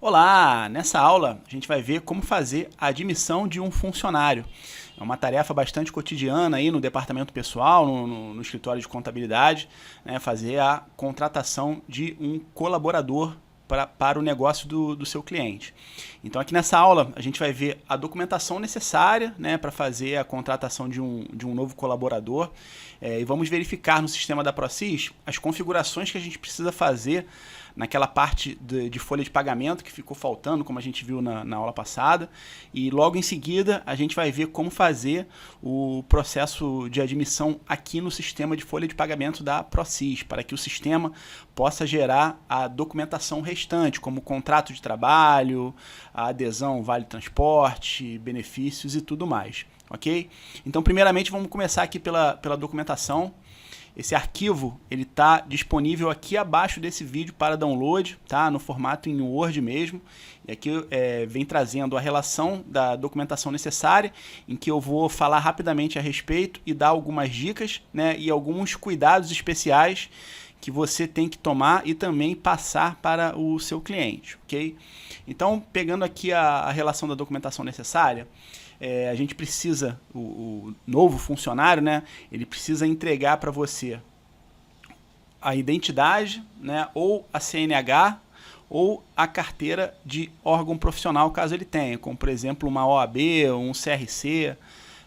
Olá! Nessa aula a gente vai ver como fazer a admissão de um funcionário. É uma tarefa bastante cotidiana aí no departamento pessoal, no escritório de contabilidade, né, fazer a contratação de um colaborador para o negócio do seu cliente. Então aqui nessa aula a gente vai ver a documentação necessária, né, para fazer a contratação de um novo colaborador e vamos verificar no sistema da ProSys as configurações que a gente precisa fazer naquela parte de folha de pagamento que ficou faltando, como a gente viu na aula passada, e logo em seguida a gente vai ver como fazer o processo de admissão aqui no sistema de folha de pagamento da ProSys, para que o sistema possa gerar a documentação restante, como o contrato de trabalho, a adesão vale transporte, benefícios e tudo mais, ok? Então primeiramente vamos começar aqui pela documentação. Esse arquivo ele está disponível aqui abaixo desse vídeo para download, tá? No formato em Word mesmo. E aqui vem trazendo a relação da documentação necessária, em que eu vou falar rapidamente a respeito e dar algumas dicas, né? E alguns cuidados especiais que você tem que tomar e também passar para o seu cliente, ok? Então, pegando aqui a relação da documentação necessária, a gente precisa, o novo funcionário, né, ele precisa entregar para você a identidade, né, ou a CNH, ou a carteira de órgão profissional, caso ele tenha, como por exemplo uma OAB, ou um CRC,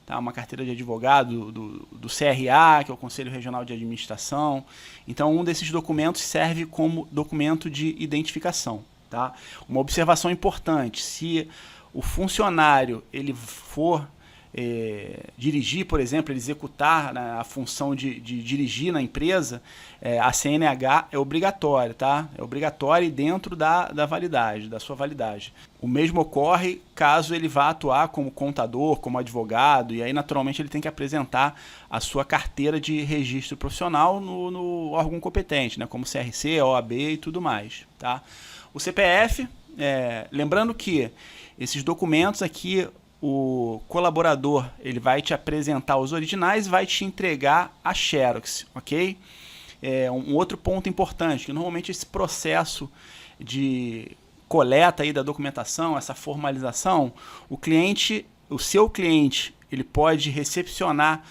tá, uma carteira de advogado do CRA, que é o Conselho Regional de Administração. Então um desses documentos serve como documento de identificação. Tá? Uma observação importante: se o funcionário ele for dirigir, por exemplo, ele executar, né, a função de dirigir na empresa, a CNH é obrigatória, tá? É obrigatória e dentro da validade, da sua validade. O mesmo ocorre caso ele vá atuar como contador, como advogado, e aí naturalmente ele tem que apresentar a sua carteira de registro profissional no órgão competente, né, como CRC, OAB e tudo mais, tá? O CPF, lembrando que esses documentos aqui, o colaborador ele vai te apresentar os originais e vai te entregar a Xerox, ok? Um outro ponto importante, que normalmente esse processo de coleta aí da documentação, essa formalização, o seu cliente, ele pode recepcionar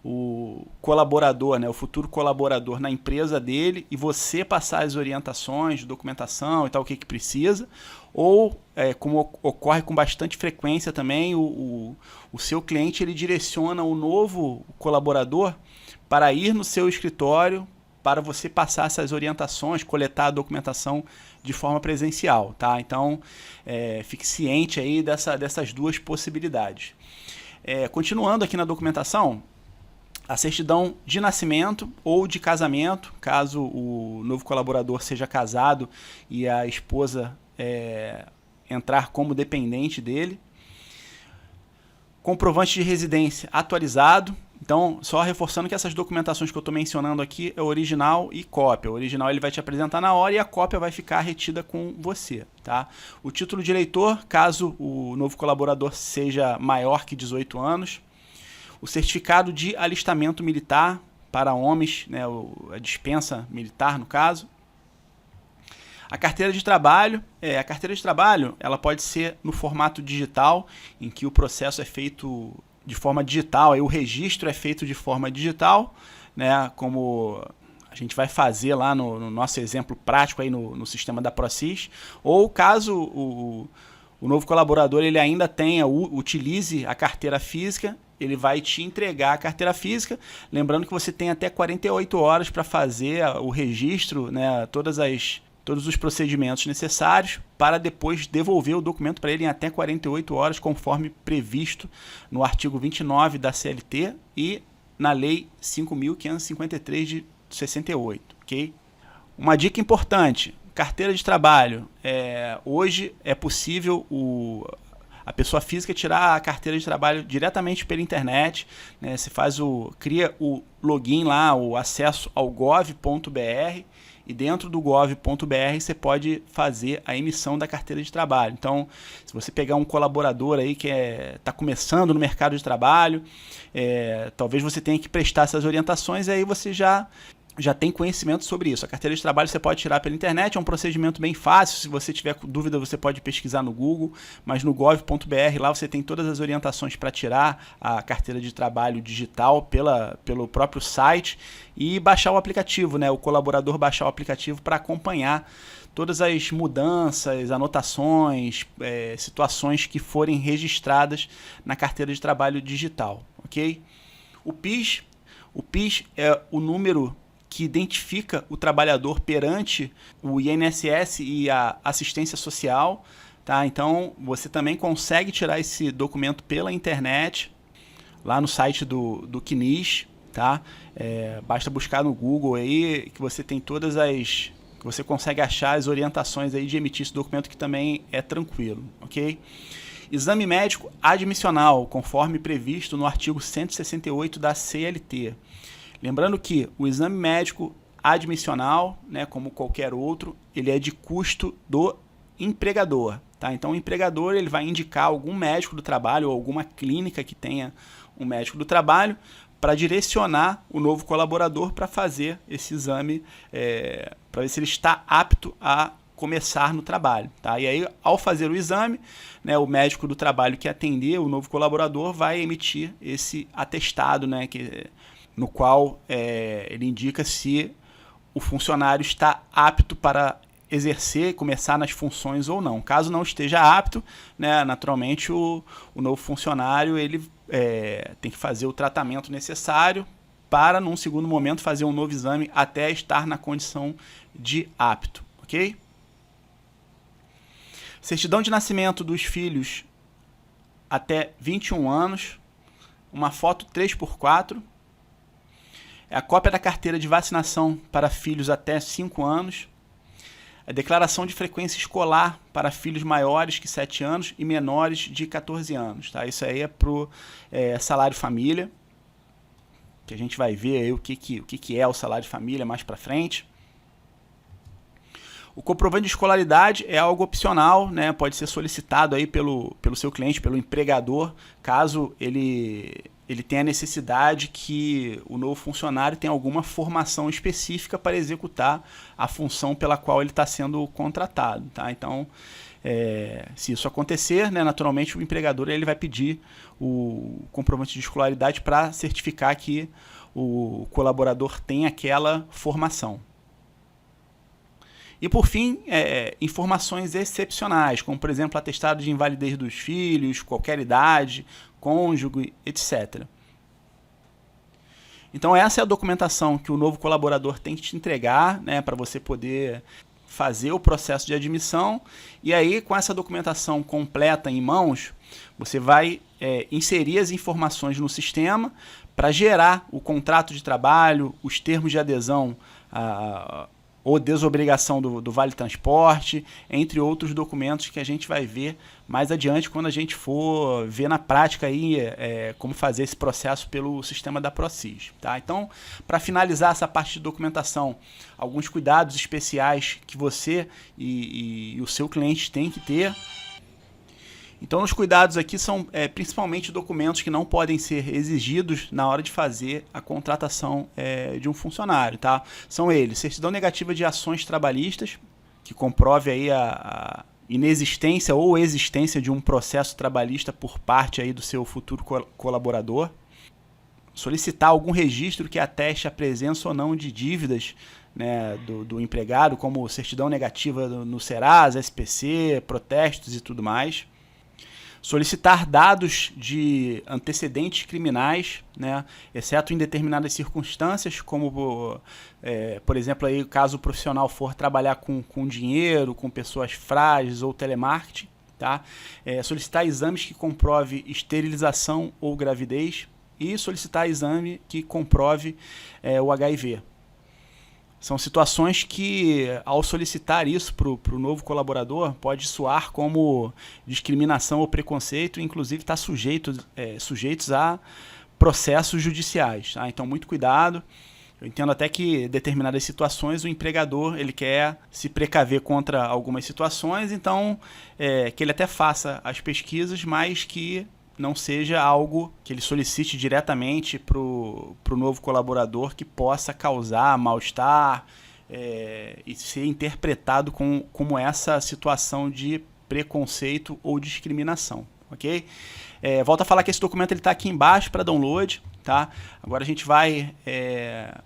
o colaborador, né, o futuro colaborador na empresa dele e você passar as orientações de documentação e tal, o que precisa, ou como ocorre com bastante frequência também, o seu cliente ele direciona o novo colaborador para ir no seu escritório para você passar essas orientações, coletar a documentação de forma presencial, tá? Então fique ciente aí dessas duas possibilidades. Continuando aqui na documentação, a certidão de nascimento ou de casamento, caso o novo colaborador seja casado e a esposa entrar como dependente dele. Comprovante de residência atualizado. Então, só reforçando que essas documentações que eu estou mencionando aqui é original e cópia. O original ele vai te apresentar na hora e a cópia vai ficar retida com você, tá? O título de eleitor, caso o novo colaborador seja maior que 18 anos. O certificado de alistamento militar para homens, né, a dispensa militar no caso. A carteira de trabalho, ela pode ser no formato digital, em que o processo é feito de forma digital, aí o registro é feito de forma digital, né, como a gente vai fazer lá no nosso exemplo prático aí no sistema da ProSys, ou caso o novo colaborador ele ainda utilize a carteira física, ele vai te entregar a carteira física, lembrando que você tem até 48 horas para fazer o registro, né, todos os procedimentos necessários para depois devolver o documento para ele em até 48 horas, conforme previsto no artigo 29 da CLT e na Lei 5.553 de 68, ok? Uma dica importante: carteira de trabalho. Hoje é possível a pessoa física tirar a carteira de trabalho diretamente pela internet, né? Você cria o login lá, o acesso ao gov.br, e dentro do gov.br você pode fazer a emissão da carteira de trabalho. Então, se você pegar um colaborador aí que está começando no mercado de trabalho, talvez você tenha que prestar essas orientações, e aí você já já tem conhecimento sobre isso. A carteira de trabalho você pode tirar pela internet, é um procedimento bem fácil. Se você tiver dúvida, você pode pesquisar no Google, mas no gov.br lá você tem todas as orientações para tirar a carteira de trabalho digital pelo próprio site e baixar o aplicativo, né? O colaborador baixar o aplicativo para acompanhar todas as mudanças, anotações, situações que forem registradas na carteira de trabalho digital, ok? O PIS é o número que identifica o trabalhador perante o INSS e a assistência social, tá? Então, você também consegue tirar esse documento pela internet, lá no site do CNIS, tá? Basta buscar no Google aí, que você tem todas as... que você consegue achar as orientações aí de emitir esse documento, que também é tranquilo, ok? Exame médico admissional, conforme previsto no artigo 168 da CLT. Lembrando que o exame médico admissional, né, como qualquer outro, ele é de custo do empregador, tá? Então o empregador ele vai indicar algum médico do trabalho ou alguma clínica que tenha um médico do trabalho para direcionar o novo colaborador para fazer esse exame, para ver se ele está apto a começar no trabalho, tá? E aí, ao fazer o exame, né, o médico do trabalho que atender o novo colaborador vai emitir esse atestado, né, no qual ele indica se o funcionário está apto para exercer, começar nas funções ou não. Caso não esteja apto, né, naturalmente o novo funcionário ele tem que fazer o tratamento necessário para, num segundo momento, fazer um novo exame até estar na condição de apto, ok? Certidão de nascimento dos filhos até 21 anos, uma foto 3x4, a cópia da carteira de vacinação para filhos até 5 anos, a declaração de frequência escolar para filhos maiores que 7 anos e menores de 14 anos. Tá? Isso aí é para o salário família, que a gente vai ver aí o que é o salário família mais para frente. O comprovante de escolaridade é algo opcional, né? Pode ser solicitado aí pelo seu cliente, pelo empregador, caso ele tenha necessidade que o novo funcionário tenha alguma formação específica para executar a função pela qual ele está sendo contratado. Tá? Então, se isso acontecer, né, naturalmente o empregador ele vai pedir o comprovante de escolaridade para certificar que o colaborador tem aquela formação. E, por fim, informações excepcionais, como, por exemplo, atestado de invalidez dos filhos, qualquer idade, cônjuge, etc. Então, essa é a documentação que o novo colaborador tem que te entregar, né, para você poder fazer o processo de admissão. E aí, com essa documentação completa em mãos, você vai inserir as informações no sistema para gerar o contrato de trabalho, os termos de adesão ou desobrigação do Vale Transporte, entre outros documentos que a gente vai ver mais adiante quando a gente for ver na prática aí, como fazer esse processo pelo sistema da Procis. Tá? Então, para finalizar essa parte de documentação, alguns cuidados especiais que você e o seu cliente têm que ter. Então, os cuidados aqui são principalmente documentos que não podem ser exigidos na hora de fazer a contratação de um funcionário. Tá? São eles: certidão negativa de ações trabalhistas, que comprove aí a inexistência ou existência de um processo trabalhista por parte aí do seu futuro colaborador. Solicitar algum registro que ateste a presença ou não de dívidas, né, do empregado, como certidão negativa no Serasa, SPC, protestos e tudo mais. Solicitar dados de antecedentes criminais, né, exceto em determinadas circunstâncias, como, por exemplo, aí, caso o profissional for trabalhar com dinheiro, com pessoas frágeis ou telemarketing. Tá? Solicitar exames que comprove esterilização ou gravidez e solicitar exame que comprove o HIV. São situações que, ao solicitar isso para o novo colaborador, pode soar como discriminação ou preconceito, e inclusive está sujeitos a processos judiciais. Tá? Então, muito cuidado. Eu entendo até que, em determinadas situações, o empregador ele quer se precaver contra algumas situações, então que ele até faça as pesquisas, mas que não seja algo que ele solicite diretamente para o novo colaborador que possa causar mal-estar e ser interpretado como essa situação de preconceito ou discriminação, ok? Volto a falar que esse documento está aqui embaixo para download, tá? Agora a gente vai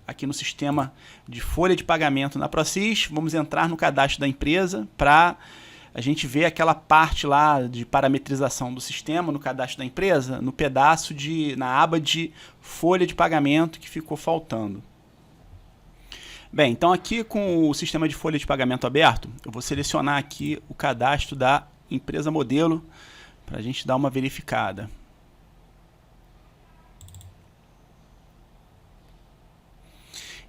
aqui no sistema de folha de pagamento na Procis, vamos entrar no cadastro da empresa para a gente ver aquela parte lá de parametrização do sistema no cadastro da empresa, no pedaço na aba de folha de pagamento que ficou faltando. Bem, então aqui com o sistema de folha de pagamento aberto, eu vou selecionar aqui o cadastro da empresa modelo para a gente dar uma verificada.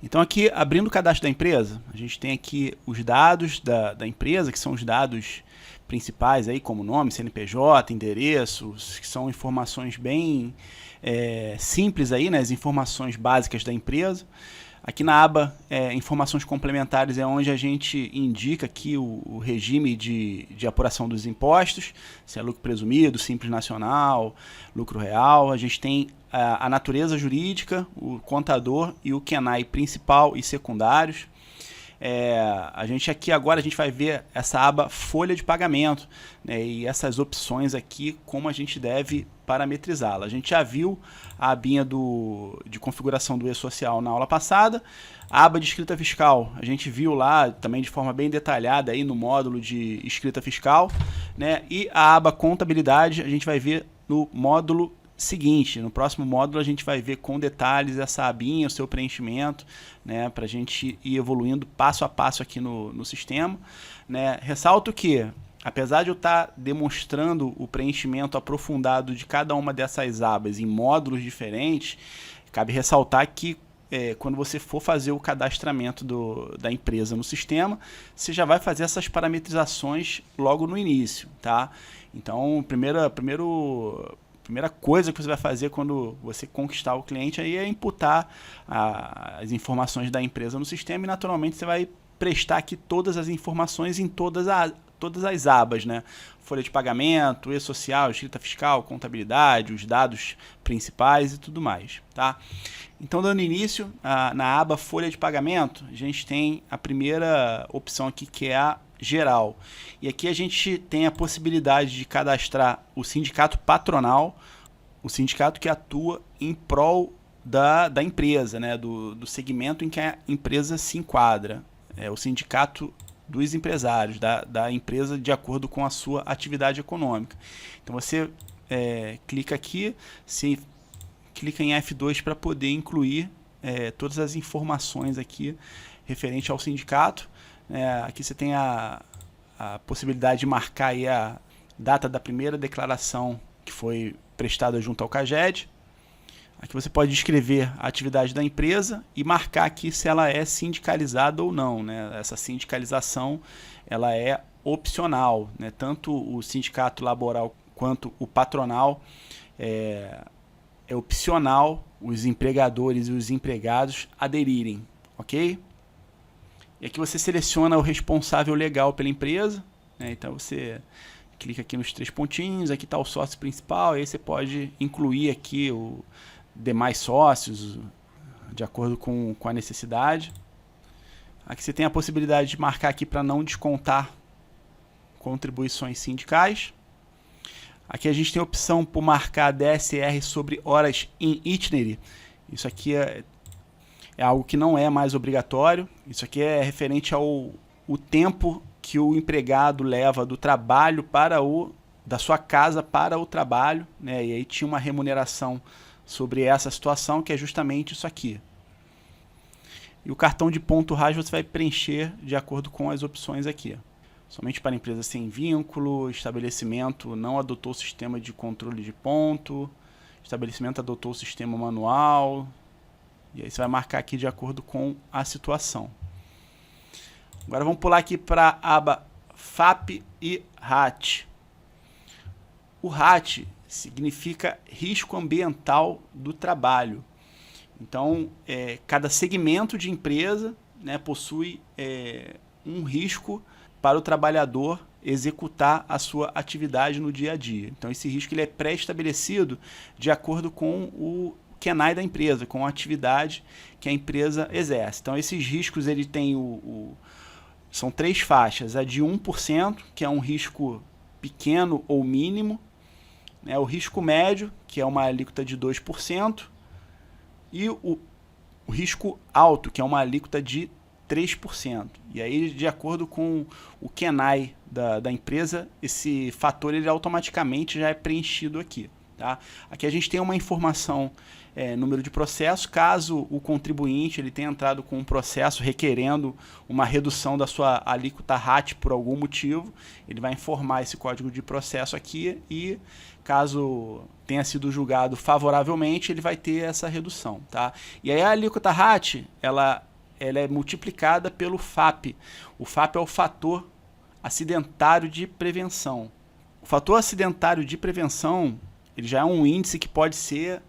Então aqui, abrindo o cadastro da empresa, a gente tem aqui os dados da empresa, que são os dados principais, aí, como nome, CNPJ, endereços, que são informações bem simples, aí, né, as informações básicas da empresa. Aqui na aba informações complementares é onde a gente indica aqui o regime de apuração dos impostos, se é lucro presumido, simples nacional, lucro real. A gente tem a natureza jurídica, o contador e o QNAI principal e secundários. A gente aqui agora a gente vai ver essa aba folha de pagamento, né, e essas opções aqui, como a gente deve parametrizá-la. A gente já viu a abinha de configuração do e-social na aula passada. A aba de escrita fiscal, a gente viu lá também de forma bem detalhada aí no módulo de escrita fiscal, né, e a aba contabilidade a gente vai ver no módulo seguinte. No próximo módulo a gente vai ver com detalhes essa abinha, o seu preenchimento, né, para a gente ir evoluindo passo a passo aqui no sistema, né. Ressalto que, apesar de eu estar demonstrando o preenchimento aprofundado de cada uma dessas abas em módulos diferentes, cabe ressaltar que quando você for fazer o cadastramento da empresa no sistema, você já vai fazer essas parametrizações logo no início, tá? Então, primeira coisa que você vai fazer quando você conquistar o cliente aí é imputar as informações da empresa no sistema e, naturalmente, você vai prestar aqui todas as informações em todas as abas, né? Folha de pagamento, e-social, escrita fiscal, contabilidade, os dados principais e tudo mais, tá? Então, dando início na aba folha de pagamento, a gente tem a primeira opção aqui, que é a geral. E aqui a gente tem a possibilidade de cadastrar o sindicato patronal, o sindicato que atua em prol da empresa, né? do segmento em que a empresa se enquadra. O sindicato dos empresários, da empresa de acordo com a sua atividade econômica. Então você clica aqui, clica em F2 para poder incluir todas as informações aqui referente ao sindicato. Aqui você tem a possibilidade de marcar aí a data da primeira declaração que foi prestada junto ao CAGED. Aqui você pode escrever a atividade da empresa e marcar aqui se ela é sindicalizada ou não, né? Essa sindicalização ela é opcional, né? Tanto o sindicato laboral quanto o patronal é opcional os empregadores e os empregados aderirem, ok? E aqui você seleciona o responsável legal pela empresa, né? Então você clica aqui nos 3 pontinhos, aqui está o sócio principal, e aí você pode incluir aqui demais sócios, de acordo com a necessidade. Aqui você tem a possibilidade de marcar aqui para não descontar contribuições sindicais. Aqui a gente tem a opção por marcar DSR sobre horas in itinerary. Isso aqui é algo que não é mais obrigatório. Isso aqui é referente ao tempo que o empregado leva do trabalho da sua casa para o trabalho, né? E aí tinha uma remuneração sobre essa situação, que é justamente isso aqui. E o cartão de ponto RAS você vai preencher de acordo com as opções aqui. Somente para empresa sem vínculo, estabelecimento não adotou o sistema de controle de ponto, estabelecimento adotou o sistema manual, e aí você vai marcar aqui de acordo com a situação. Agora vamos pular aqui para a aba FAP e RAT. O RAT significa risco ambiental do trabalho. Então, cada segmento de empresa, né, possui um risco para o trabalhador executar a sua atividade no dia a dia. Então esse risco ele é pré-estabelecido de acordo com o KENAI da empresa, com a atividade que a empresa exerce. Então esses riscos ele tem são 3 faixas, a de 1%, que é um risco pequeno ou mínimo, né, o risco médio, que é uma alíquota de 2%, e o risco alto, que é uma alíquota de 3%. E aí, de acordo com o KENAI da empresa, esse fator ele automaticamente já é preenchido aqui. Tá? Aqui a gente tem uma informação, número de processo, caso o contribuinte ele tenha entrado com um processo requerendo uma redução da sua alíquota RAT por algum motivo, ele vai informar esse código de processo aqui e caso tenha sido julgado favoravelmente, ele vai ter essa redução. Tá? E aí a alíquota RAT, ela é multiplicada pelo FAP. O FAP é o fator acidentário de prevenção. O fator acidentário de prevenção ele já é um índice que pode ser,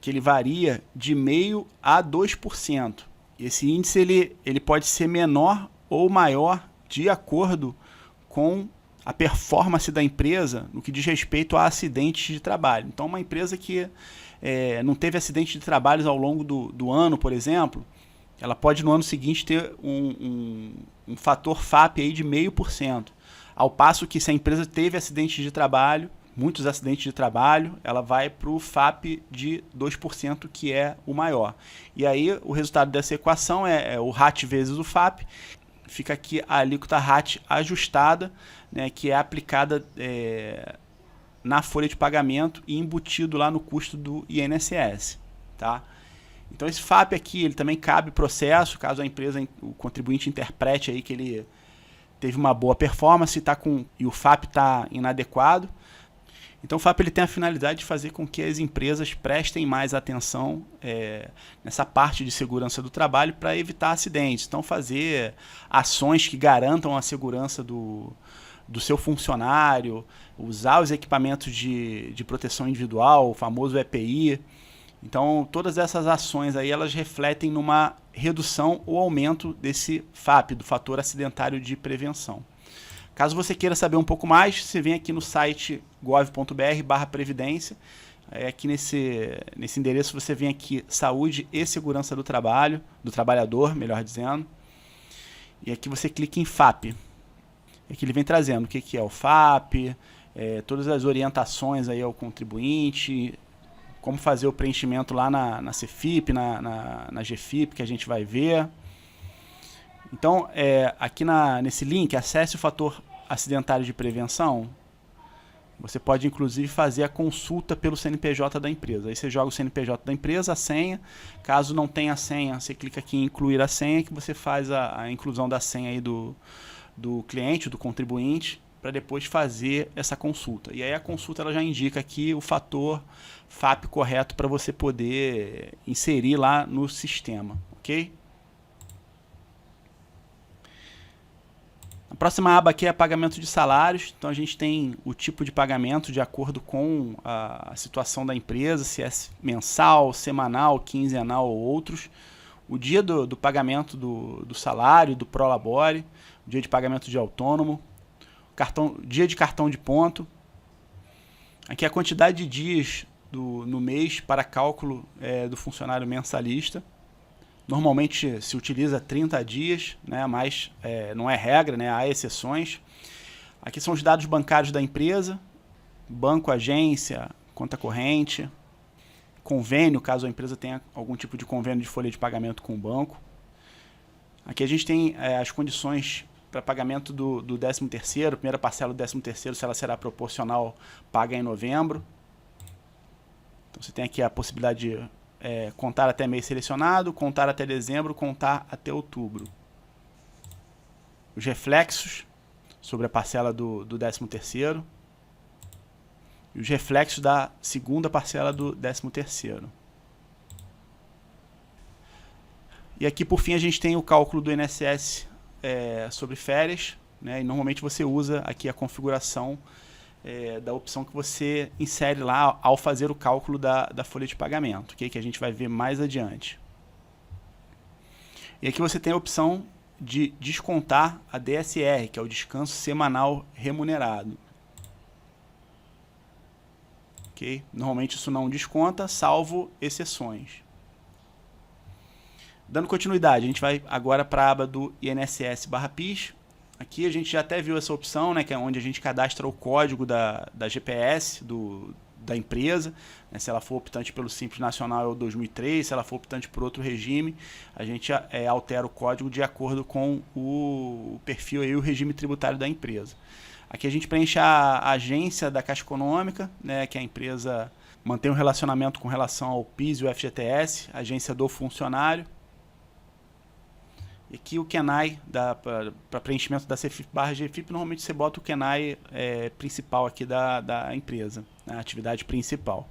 que ele varia de 0,5% a 2%. Esse índice ele pode ser menor ou maior de acordo com a performance da empresa no que diz respeito a acidentes de trabalho. Então, uma empresa que não teve acidente de trabalho ao longo do ano, por exemplo, ela pode no ano seguinte ter um fator FAP aí de 0,5%. Ao passo que se a empresa teve acidente de trabalho, muitos acidentes de trabalho, ela vai para o FAP de 2%, que é o maior. E aí o resultado dessa equação é o RAT vezes o FAP. Fica aqui a alíquota RAT ajustada, né, que é aplicada na folha de pagamento e embutido lá no custo do INSS. Tá? Então esse FAP aqui ele também cabe processo, caso a empresa, o contribuinte interprete aí que ele teve uma boa performance e o FAP está inadequado. Então o FAP ele tem a finalidade de fazer com que as empresas prestem mais atenção nessa parte de segurança do trabalho para evitar acidentes. Então fazer ações que garantam a segurança do seu funcionário, usar os equipamentos de proteção individual, o famoso EPI. Então todas essas ações aí elas refletem numa redução ou aumento desse FAP, do fator acidentário de prevenção. Caso você queira saber um pouco mais, você vem aqui no site gov.br/previdência. Aqui nesse endereço você vem aqui saúde e segurança do trabalho, do trabalhador, melhor dizendo. E aqui você clica em FAP. Aqui ele vem trazendo o que é o FAP, todas as orientações aí ao contribuinte, como fazer o preenchimento lá na CFIP, na GFIP, que a gente vai ver. Então, aqui nesse link, acesse o fator acidentário de prevenção. Você pode, inclusive, fazer a consulta pelo CNPJ da empresa. Aí você joga o CNPJ da empresa, a senha. Caso não tenha a senha, você clica aqui em incluir a senha, que você faz a inclusão da senha aí do cliente, do contribuinte, para depois fazer essa consulta. E aí a consulta ela já indica aqui o fator FAP correto para você poder inserir lá no sistema, ok? A próxima aba aqui é pagamento de salários. Então a gente tem o tipo de pagamento de acordo com a situação da empresa, se é mensal, semanal, quinzenal ou outros. O dia do pagamento do salário, do Prolabore, o dia de pagamento de autônomo, dia de cartão de ponto. Aqui a quantidade de dias no mês para cálculo do funcionário mensalista. Normalmente se utiliza 30 dias, né, mas não é regra, né, há exceções. Aqui são os dados bancários da empresa, banco, agência, conta corrente, convênio, caso a empresa tenha algum tipo de convênio de folha de pagamento com o banco. Aqui a gente tem as condições para pagamento do 13º, primeira parcela do 13º, se ela será proporcional, paga em novembro. Então você tem aqui a possibilidade de contar até mês selecionado, contar até dezembro, contar até outubro. Os reflexos sobre a parcela do 13º e os reflexos da segunda parcela do 13º. E aqui por fim a gente tem o cálculo do INSS sobre férias, né? E normalmente você usa aqui a configuração da opção que você insere lá ao fazer o cálculo da folha de pagamento, okay? Que a gente vai ver mais adiante. E aqui você tem a opção de descontar a DSR, que é o descanso semanal remunerado. Okay? Normalmente isso não desconta, salvo exceções. Dando continuidade, a gente vai agora para a aba do INSS/PIS. Aqui a gente já até viu essa opção, né, que é onde a gente cadastra o código da GPS da empresa, né, se ela for optante pelo Simples Nacional é o 2003, se ela for optante por outro regime, a gente altera o código de acordo com o perfil e o regime tributário da empresa. Aqui a gente preenche a agência da Caixa Econômica, né, que a empresa mantém um relacionamento com relação ao PIS e o FGTS, agência do funcionário. E aqui o KENAI, para preenchimento da CFIP/GFIP, normalmente você bota o KENAI principal aqui da empresa, né, a atividade principal.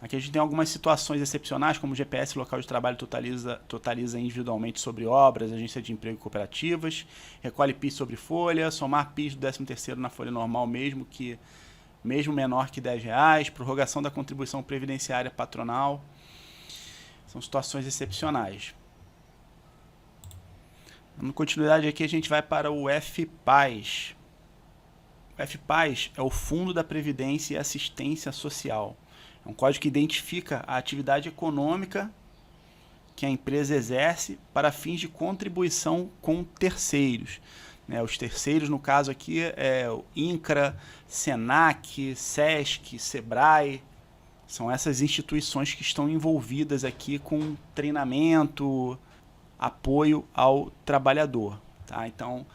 Aqui a gente tem algumas situações excepcionais, como o GPS local de trabalho totaliza individualmente sobre obras, agência de emprego e cooperativas, recolhe PIS sobre folha, somar PIS do 13º na folha normal mesmo menor que R$10, prorrogação da contribuição previdenciária patronal. São situações excepcionais. Dando continuidade aqui, a gente vai para o FPAS. O FPAS é o Fundo da Previdência e Assistência Social. É um código que identifica a atividade econômica que a empresa exerce para fins de contribuição com terceiros. Os terceiros, no caso aqui, é o INCRA, SENAC, SESC, SEBRAE. São essas instituições que estão envolvidas aqui com treinamento, apoio ao trabalhador. Tá? Então,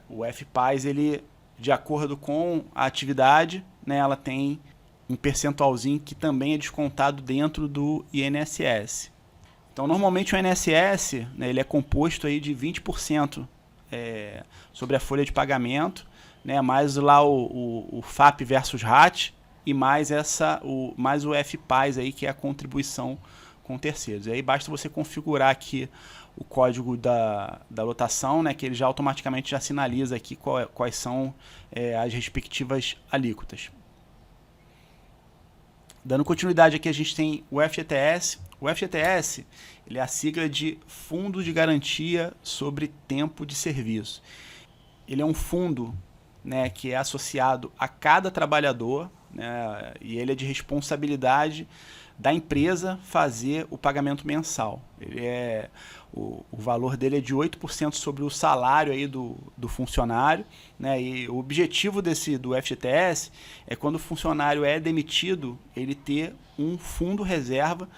o FPAS, ele, de acordo com a atividade, né, ela tem um percentualzinho que também é descontado dentro do INSS. Então, normalmente o INSS, né, ele é composto aí de 20% sobre a folha de pagamento, né, mais lá o FAP versus RAT e mais o FPAS aí, que é a contribuição com terceiros. E aí basta você configurar aqui o código da lotação, né, que ele já automaticamente já sinaliza aqui quais são as respectivas alíquotas. Dando continuidade aqui, a gente tem o FGTS. O FGTS, ele é a sigla de Fundo de Garantia sobre Tempo de Serviço. Ele é um fundo, né, que é associado a cada trabalhador, né, e ele é de responsabilidade da empresa fazer o pagamento mensal. O valor dele é de 8% sobre o salário aí do funcionário, né? E o objetivo do FGTS é, quando o funcionário é demitido, ele ter um fundo reserva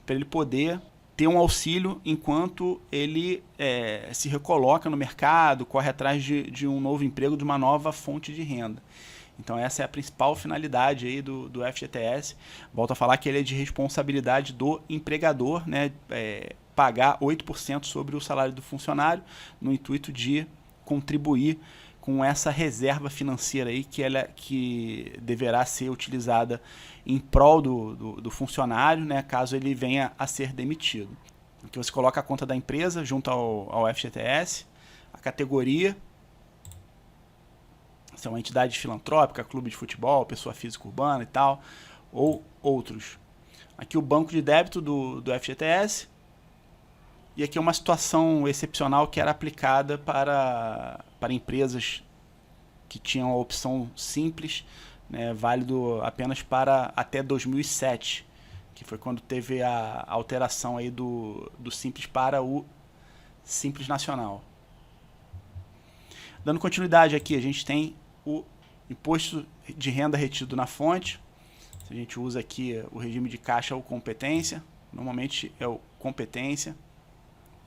para ele poder ter um auxílio enquanto ele se recoloca no mercado, corre atrás de um novo emprego, de uma nova fonte de renda. Então essa é a principal finalidade aí do FGTS. Volto a falar que ele é de responsabilidade do empregador, né? Pagar 8% sobre o salário do funcionário, no intuito de contribuir com essa reserva financeira aí que deverá ser utilizada em prol do funcionário, né, caso ele venha a ser demitido. Aqui você coloca a conta da empresa junto ao FGTS, a categoria, se é uma entidade filantrópica, clube de futebol, pessoa física urbana e tal, ou outros. Aqui o banco de débito do FGTS. E aqui é uma situação excepcional que era aplicada para empresas que tinham a opção simples, né, válido apenas para até 2007, que foi quando teve a alteração aí do Simples para o Simples Nacional. Dando continuidade aqui, a gente tem o imposto de renda retido na fonte. Se a gente usa aqui o regime de caixa ou competência, normalmente é o competência.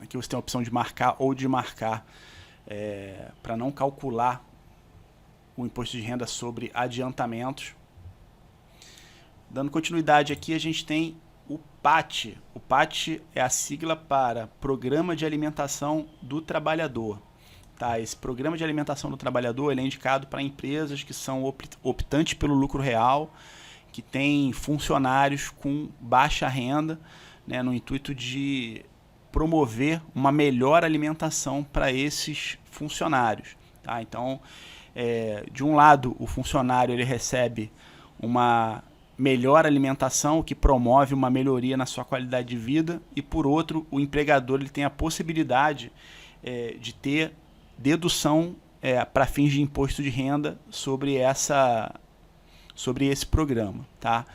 Aqui você tem a opção de marcar ou desmarcar para não calcular o imposto de renda sobre adiantamentos. Dando continuidade aqui, a gente tem o PAT. O PAT é a sigla para Programa de Alimentação do Trabalhador. Tá? Esse Programa de Alimentação do Trabalhador ele é indicado para empresas que são optantes pelo lucro real, que têm funcionários com baixa renda, né, no intuito de promover uma melhor alimentação para esses funcionários. Tá? Então, de um lado, o funcionário ele recebe uma melhor alimentação, o que promove uma melhoria na sua qualidade de vida, e por outro, o empregador ele tem a possibilidade de ter dedução para fins de imposto de renda sobre esse programa, tá?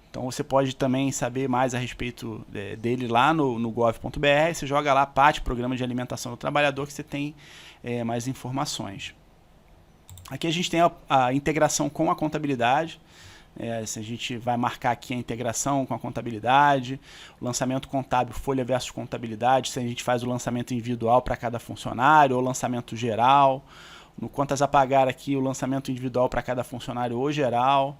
Então você pode também saber mais a respeito dele lá no gov.br, você joga lá PAT, Programa de Alimentação do Trabalhador, que você tem mais informações. Aqui a gente tem a integração com a contabilidade. Se a gente vai marcar aqui a integração com a contabilidade, o lançamento contábil, folha versus contabilidade, se a gente faz o lançamento individual para cada funcionário ou lançamento geral. No contas a pagar aqui, o lançamento individual para cada funcionário ou geral.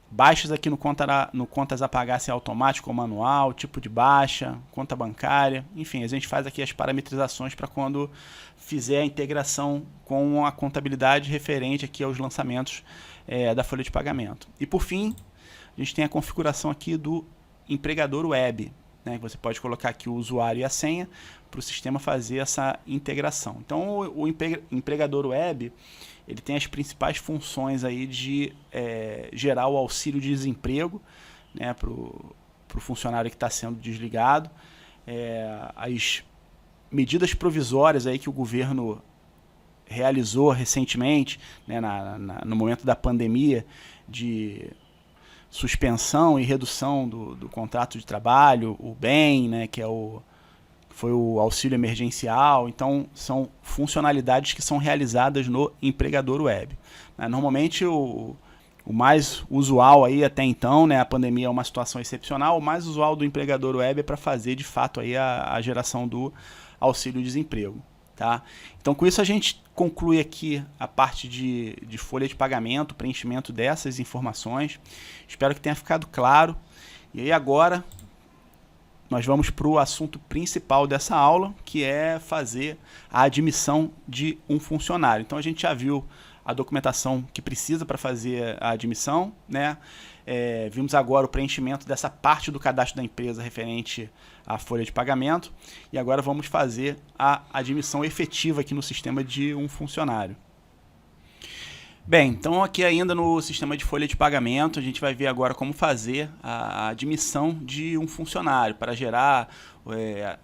Baixas aqui no contas a pagar, se é automático ou manual, tipo de baixa, conta bancária, enfim, a gente faz aqui as parametrizações para quando fizer a integração com a contabilidade referente aqui aos lançamentos da folha de pagamento. E por fim, a gente tem a configuração aqui do empregador web, né, que você pode colocar aqui o usuário e a senha para o sistema fazer essa integração. Então o empregador web, ele tem as principais funções aí de gerar o auxílio de desemprego, né, para o funcionário que está sendo desligado, as medidas provisórias aí que o governo realizou recentemente, né, no momento da pandemia, de suspensão e redução do contrato de trabalho, o BEM, né, que foi o auxílio emergencial. Então são funcionalidades que são realizadas no empregador web. Normalmente o mais usual aí até então, né, a pandemia é uma situação excepcional, o mais usual do empregador web é para fazer de fato aí a geração do auxílio-desemprego. Tá? Então com isso a gente conclui aqui a parte de folha de pagamento, preenchimento dessas informações. Espero que tenha ficado claro. E aí agora nós vamos para o assunto principal dessa aula, que é fazer a admissão de um funcionário. Então a gente já viu a documentação que precisa para fazer a admissão, né? Vimos agora o preenchimento dessa parte do cadastro da empresa referente à folha de pagamento, e agora vamos fazer a admissão efetiva aqui no sistema de um funcionário. Bem, então aqui ainda no sistema de folha de pagamento, a gente vai ver agora como fazer a admissão de um funcionário para gerar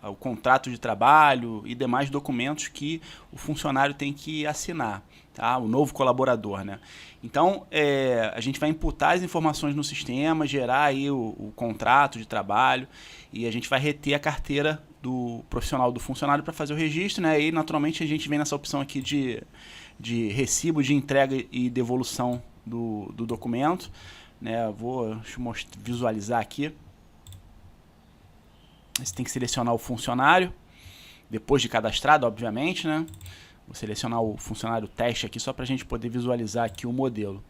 o contrato de trabalho e demais documentos que o funcionário tem que assinar, tá? O novo colaborador, né? Então, a gente vai imputar as informações no sistema, gerar aí o contrato de trabalho, e a gente vai reter a carteira do profissional do funcionário para fazer o registro, né? E naturalmente a gente vem nessa opção aqui de recibo de entrega e devolução do documento, né? Deixa eu visualizar aqui. Você tem que selecionar o funcionário, depois de cadastrado, obviamente, né? Vou selecionar o funcionário teste aqui só para a gente poder visualizar aqui o modelo.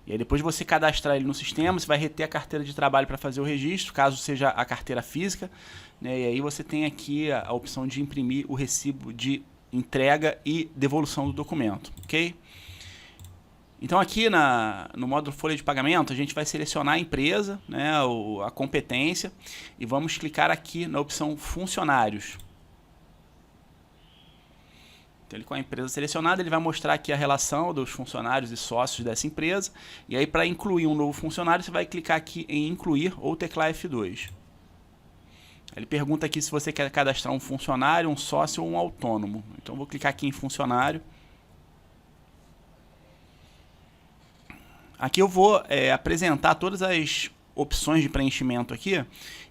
E aí depois de você cadastrar ele no sistema, você vai reter a carteira de trabalho para fazer o registro, caso seja a carteira física, né? E aí você tem aqui a opção de imprimir o recibo de entrega e devolução do documento, ok? Então aqui no módulo folha de pagamento, a gente vai selecionar a empresa, né, a competência, e vamos clicar aqui na opção funcionários. Então ele, com a empresa selecionada, ele vai mostrar aqui a relação dos funcionários e sócios dessa empresa, e aí para incluir um novo funcionário, você vai clicar aqui em incluir ou teclar F2. Ele pergunta aqui se você quer cadastrar um funcionário, um sócio ou um autônomo. Então eu vou clicar aqui em funcionário. Aqui eu vou apresentar todas as opções de preenchimento aqui,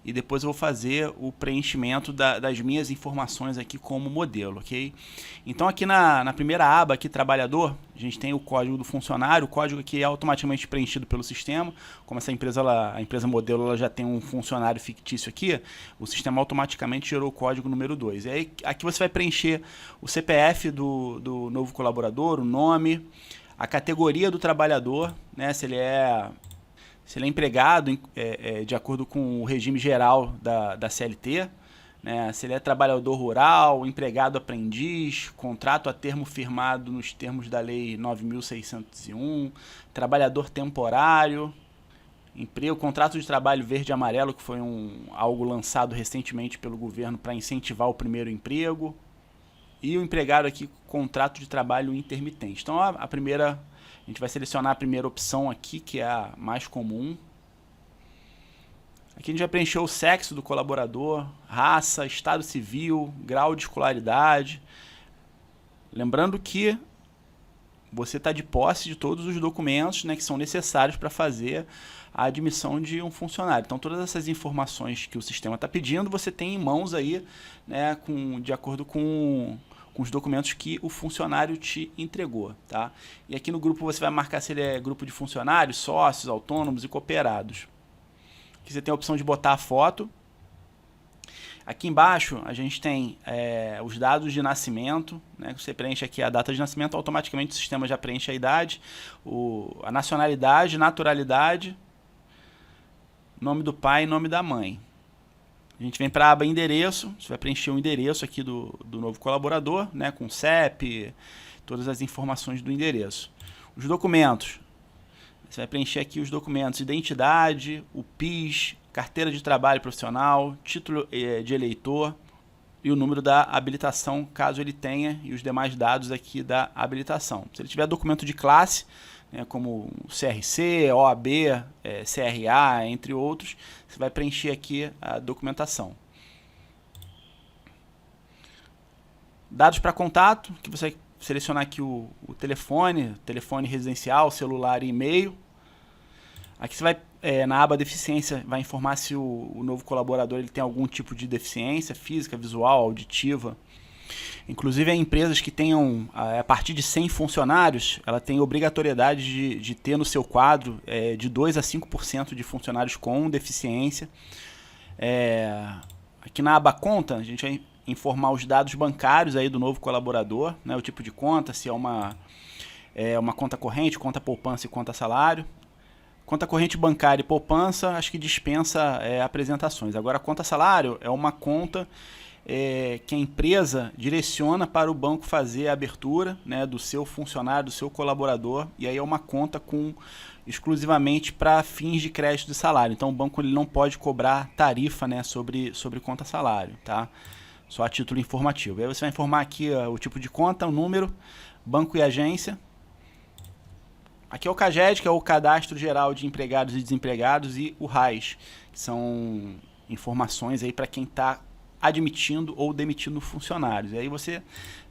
e depois eu vou fazer o preenchimento das minhas informações aqui como modelo, ok? Então aqui na primeira aba, aqui trabalhador, a gente tem o código do funcionário, o código aqui é automaticamente preenchido pelo sistema. Como essa empresa, a empresa modelo, ela já tem um funcionário fictício aqui, o sistema automaticamente gerou o código número 2. E aí aqui você vai preencher o CPF do novo colaborador, o nome, a categoria do trabalhador, né, se ele é empregado de acordo com o regime geral da CLT, né, se ele é trabalhador rural, empregado aprendiz, contrato a termo firmado nos termos da Lei 9.601, trabalhador temporário, emprego, contrato de trabalho verde e amarelo, que foi algo lançado recentemente pelo governo para incentivar o primeiro emprego, e o empregado aqui, contrato de trabalho intermitente. Então a gente vai selecionar a primeira opção aqui, que é a mais comum. Aqui a gente vai preencher o sexo do colaborador, raça, estado civil, grau de escolaridade. Lembrando que você está de posse de todos os documentos, né, que são necessários para fazer a admissão de um funcionário. Então, todas essas informações que o sistema está pedindo, você tem em mãos aí, né, de acordo com os documentos que o funcionário te entregou. Tá? E aqui no grupo você vai marcar se ele é grupo de funcionários, sócios, autônomos e cooperados. Aqui você tem a opção de botar a foto. Aqui embaixo a gente tem os dados de nascimento, né? Você preenche aqui a data de nascimento, automaticamente o sistema já preenche a idade, a nacionalidade, naturalidade, nome do pai e nome da mãe. A gente vem para a aba endereço, você vai preencher o endereço aqui do novo colaborador, né? Com CEP, todas as informações do endereço. Os documentos, você vai preencher aqui os documentos, identidade, o PIS, carteira de trabalho profissional, título de eleitor e o número da habilitação, caso ele tenha, e os demais dados aqui da habilitação. Se ele tiver documento de classe, né, como CRC, OAB, CRA, entre outros, você vai preencher aqui a documentação. Dados para contato, que você vai selecionar aqui o telefone residencial, celular e e-mail. Aqui você vai, na aba deficiência, vai informar se o novo colaborador ele tem algum tipo de deficiência física, visual, auditiva. Inclusive, empresas que tenham, a partir de 100 funcionários, ela tem obrigatoriedade de ter no seu quadro de 2 a 5% de funcionários com deficiência. Aqui na aba conta, a gente vai informar os dados bancários aí do novo colaborador, né, o tipo de conta, se é uma conta corrente, conta poupança e conta salário. Conta corrente bancária e poupança, acho que dispensa apresentações. Agora, a conta salário é uma conta que a empresa direciona para o banco fazer a abertura, né, do seu funcionário, do seu colaborador, e aí é uma conta exclusivamente para fins de crédito de salário. Então, o banco ele não pode cobrar tarifa, né, sobre conta salário, tá? Só a título informativo. Aí você vai informar aqui o tipo de conta, o número, banco e agência. Aqui é o CAGED, que é o Cadastro Geral de Empregados e Desempregados, e o RAIS, que são informações aí para quem está admitindo ou demitindo funcionários. E aí você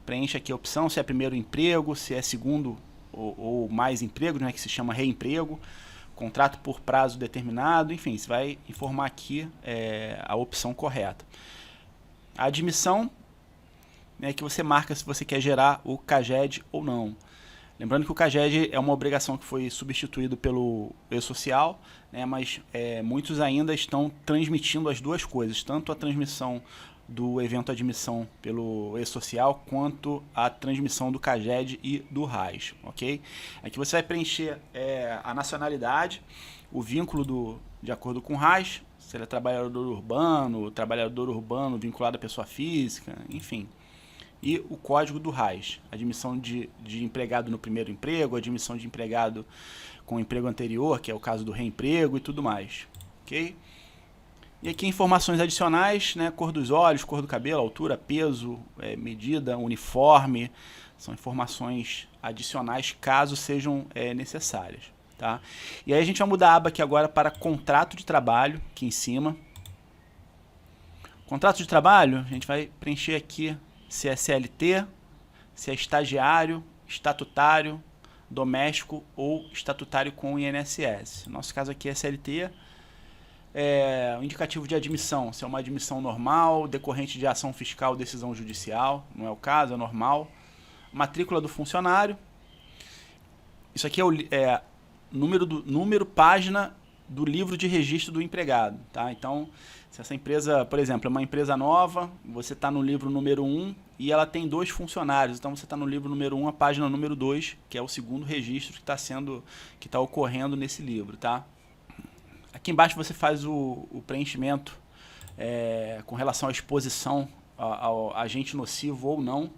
preenche aqui a opção se é primeiro emprego, se é segundo ou mais emprego, né, que se chama reemprego, contrato por prazo determinado, enfim, você vai informar aqui a opção correta. A admissão, né, que você marca se você quer gerar o CAGED ou não. Lembrando que o CAGED é uma obrigação que foi substituído pelo E-Social, né, mas muitos ainda estão transmitindo as duas coisas, tanto a transmissão do evento admissão pelo E-Social, quanto a transmissão do CAGED e do RAIS, ok? Aqui você vai preencher a nacionalidade, o vínculo de acordo com o RAIS, se ele é trabalhador urbano vinculado à pessoa física, enfim. E o código do RAIS, admissão de empregado no primeiro emprego, admissão de empregado com o emprego anterior, que é o caso do reemprego e tudo mais, ok? E aqui informações adicionais, né, cor dos olhos, cor do cabelo, altura, peso, medida, uniforme, são informações adicionais caso sejam necessárias, tá? E aí a gente vai mudar a aba aqui agora para contrato de trabalho, aqui em cima. Contrato de trabalho, a gente vai preencher aqui se é CLT, se é estagiário, estatutário, doméstico ou estatutário com INSS. No nosso caso aqui é CLT. O indicativo de admissão, se é uma admissão normal, decorrente de ação fiscal ou decisão judicial, não é o caso, é normal. Matrícula do funcionário. Isso aqui é número, página do livro de registro do empregado, tá? Então, se essa empresa, por exemplo, é uma empresa nova, você está no livro número 1 e ela tem 2 funcionários, então você está no livro número 1, a página número 2, que é o segundo registro que está ocorrendo nesse livro, tá? Aqui embaixo você faz o preenchimento com relação à exposição ao agente nocivo ou não.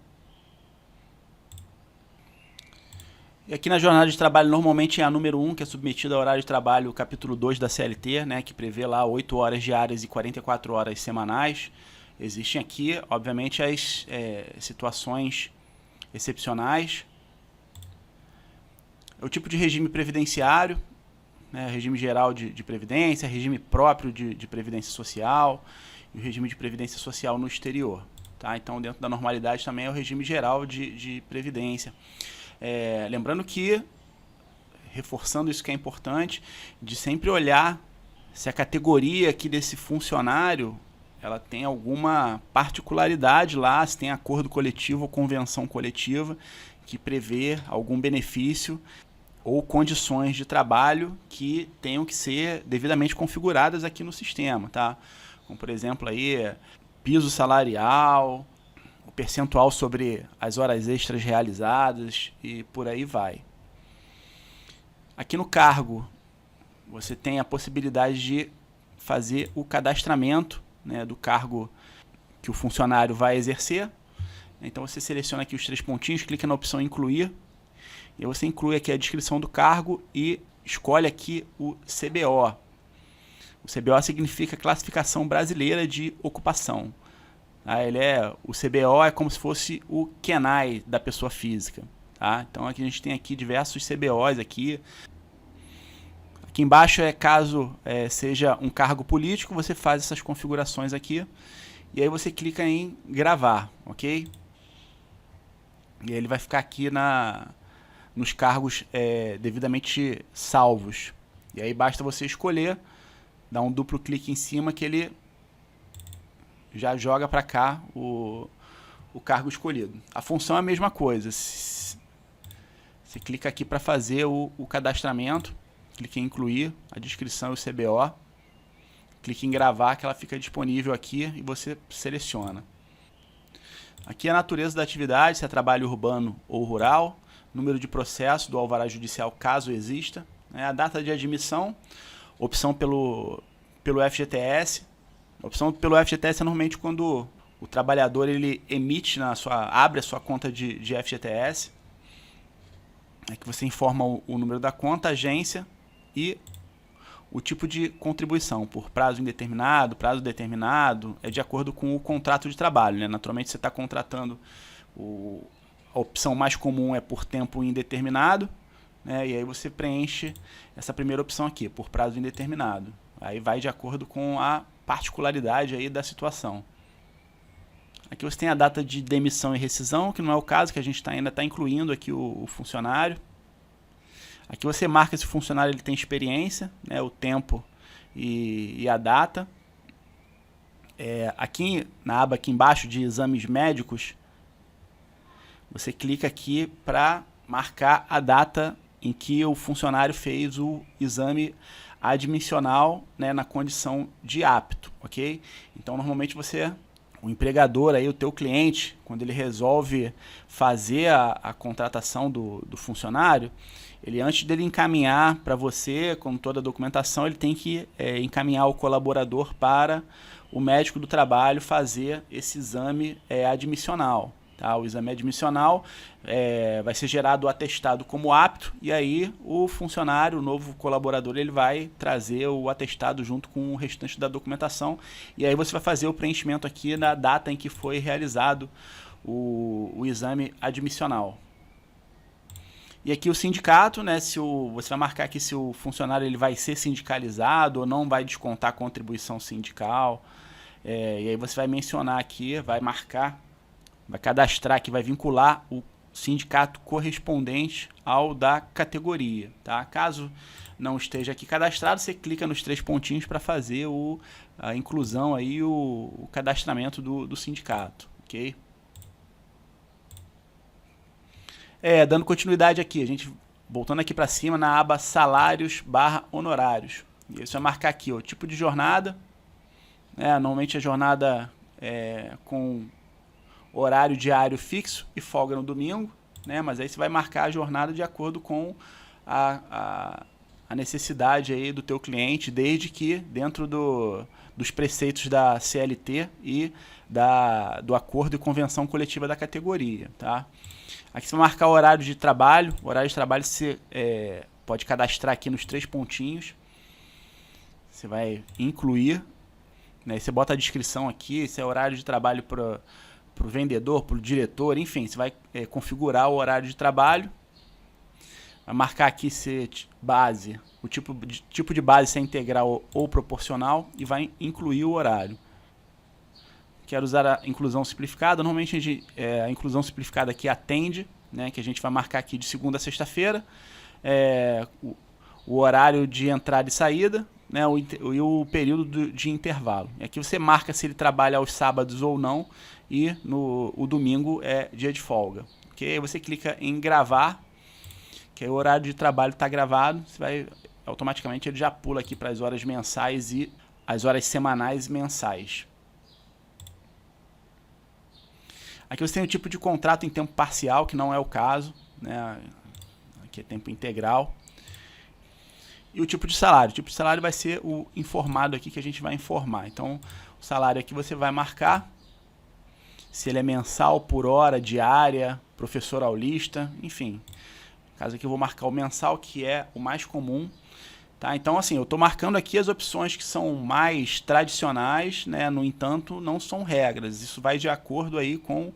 E aqui na jornada de trabalho, normalmente é a número 1, que é submetida ao horário de trabalho, capítulo 2 da CLT, né, que prevê lá 8 horas diárias e 44 horas semanais. Existem aqui, obviamente, as situações excepcionais. O tipo de regime previdenciário, né, regime geral de previdência, regime próprio de previdência social e o regime de previdência social no exterior. Tá? Então, dentro da normalidade também é o regime geral de previdência. Lembrando que, reforçando isso que é importante, de sempre olhar se a categoria aqui desse funcionário ela tem alguma particularidade lá, se tem acordo coletivo ou convenção coletiva que prevê algum benefício ou condições de trabalho que tenham que ser devidamente configuradas aqui no sistema, tá? Como, por exemplo, aí, piso salarial, o percentual sobre as horas extras realizadas e por aí vai. Aqui no cargo, você tem a possibilidade de fazer o cadastramento, né, do cargo que o funcionário vai exercer. Então você seleciona aqui os 3 pontinhos, clica na opção incluir, e você inclui aqui a descrição do cargo e escolhe aqui o CBO. O CBO significa Classificação Brasileira de Ocupação. O CBO é como se fosse o KENAI da pessoa física. Tá? Então aqui a gente tem aqui diversos CBOs aqui. Aqui embaixo caso seja um cargo político, você faz essas configurações aqui. E aí você clica em gravar, ok? E aí ele vai ficar aqui nos cargos devidamente salvos. E aí basta você escolher, dar um duplo clique em cima que ele já joga para cá o cargo escolhido. A função é a mesma coisa. Você clica aqui para fazer o cadastramento. Clique em incluir a descrição e o CBO. Clique em gravar que ela fica disponível aqui e você seleciona. Aqui é a natureza da atividade, se é trabalho urbano ou rural, número de processo do alvará judicial caso exista, a data de admissão, opção pelo FGTS. A opção pelo FGTS é normalmente quando o trabalhador ele emite abre a sua conta de FGTS. Aqui você informa o número da conta, a agência e o tipo de contribuição, por prazo indeterminado, prazo determinado, é de acordo com o contrato de trabalho, né? Naturalmente você está contratando, a opção mais comum é por tempo indeterminado, né? E aí você preenche essa primeira opção aqui, por prazo indeterminado. Aí vai de acordo com a particularidade aí da situação. Aqui você tem a data de demissão e rescisão, que não é o caso, que a gente ainda está incluindo aqui o funcionário. Aqui você marca se o funcionário ele tem experiência, né, o tempo e a data. Aqui na aba aqui embaixo de exames médicos, você clica aqui para marcar a data em que o funcionário fez o exame admissional, né, na condição de apto, ok? Então normalmente o empregador, aí, o teu cliente, quando ele resolve fazer a contratação do funcionário, ele antes dele encaminhar para você, com toda a documentação, ele tem que encaminhar o colaborador para o médico do trabalho fazer esse exame admissional. Tá? O exame admissional vai ser gerado o atestado como apto e aí o funcionário, o novo colaborador, ele vai trazer o atestado junto com o restante da documentação e aí você vai fazer o preenchimento aqui na data em que foi realizado o exame admissional. E aqui o sindicato, né, você vai marcar aqui se o funcionário ele vai ser sindicalizado ou não vai descontar a contribuição sindical. E aí você vai mencionar aqui, vai marcar, vai cadastrar aqui, vai vincular o sindicato correspondente ao da categoria. Tá? Caso não esteja aqui cadastrado, você clica nos 3 pontinhos para fazer a inclusão, aí, o cadastramento do sindicato. Ok? Dando continuidade aqui, a gente voltando aqui para cima na aba salários/honorários. E aí você vai marcar aqui o tipo de jornada, normalmente a jornada com horário diário fixo e folga no domingo, né? Mas aí você vai marcar a jornada de acordo com a necessidade aí do teu cliente, desde que dentro dos preceitos da CLT e do acordo e convenção coletiva da categoria. Tá? Aqui você vai marcar o horário de trabalho. O horário de trabalho você pode cadastrar aqui nos 3 pontinhos. Você vai incluir, né? Você bota a descrição aqui, esse é o horário de trabalho para o vendedor, para o diretor, enfim, você vai configurar o horário de trabalho. Vai marcar aqui se base, o tipo de base se é integral ou proporcional e vai incluir o horário. Quero usar a inclusão simplificada. Normalmente a inclusão simplificada aqui atende, né, que a gente vai marcar aqui de segunda a sexta-feira, o horário de entrada e saída, né, e o período de intervalo. E aqui você marca se ele trabalha aos sábados ou não, e o domingo é dia de folga. Okay? Aí você clica em gravar, que aí o horário de trabalho está gravado, você vai, automaticamente ele já pula aqui para as horas mensais e as horas semanais e mensais. Aqui você tem o tipo de contrato em tempo parcial, que não é o caso, né? Aqui é tempo integral. E o tipo de salário. O tipo de salário vai ser o informado aqui que a gente vai informar. Então, o salário aqui você vai marcar se ele é mensal, por hora, diária, professor aulista, enfim. No caso aqui eu vou marcar o mensal, que é o mais comum. Tá? Então, assim, eu estou marcando aqui as opções que são mais tradicionais, né? No entanto, não são regras. Isso vai de acordo aí com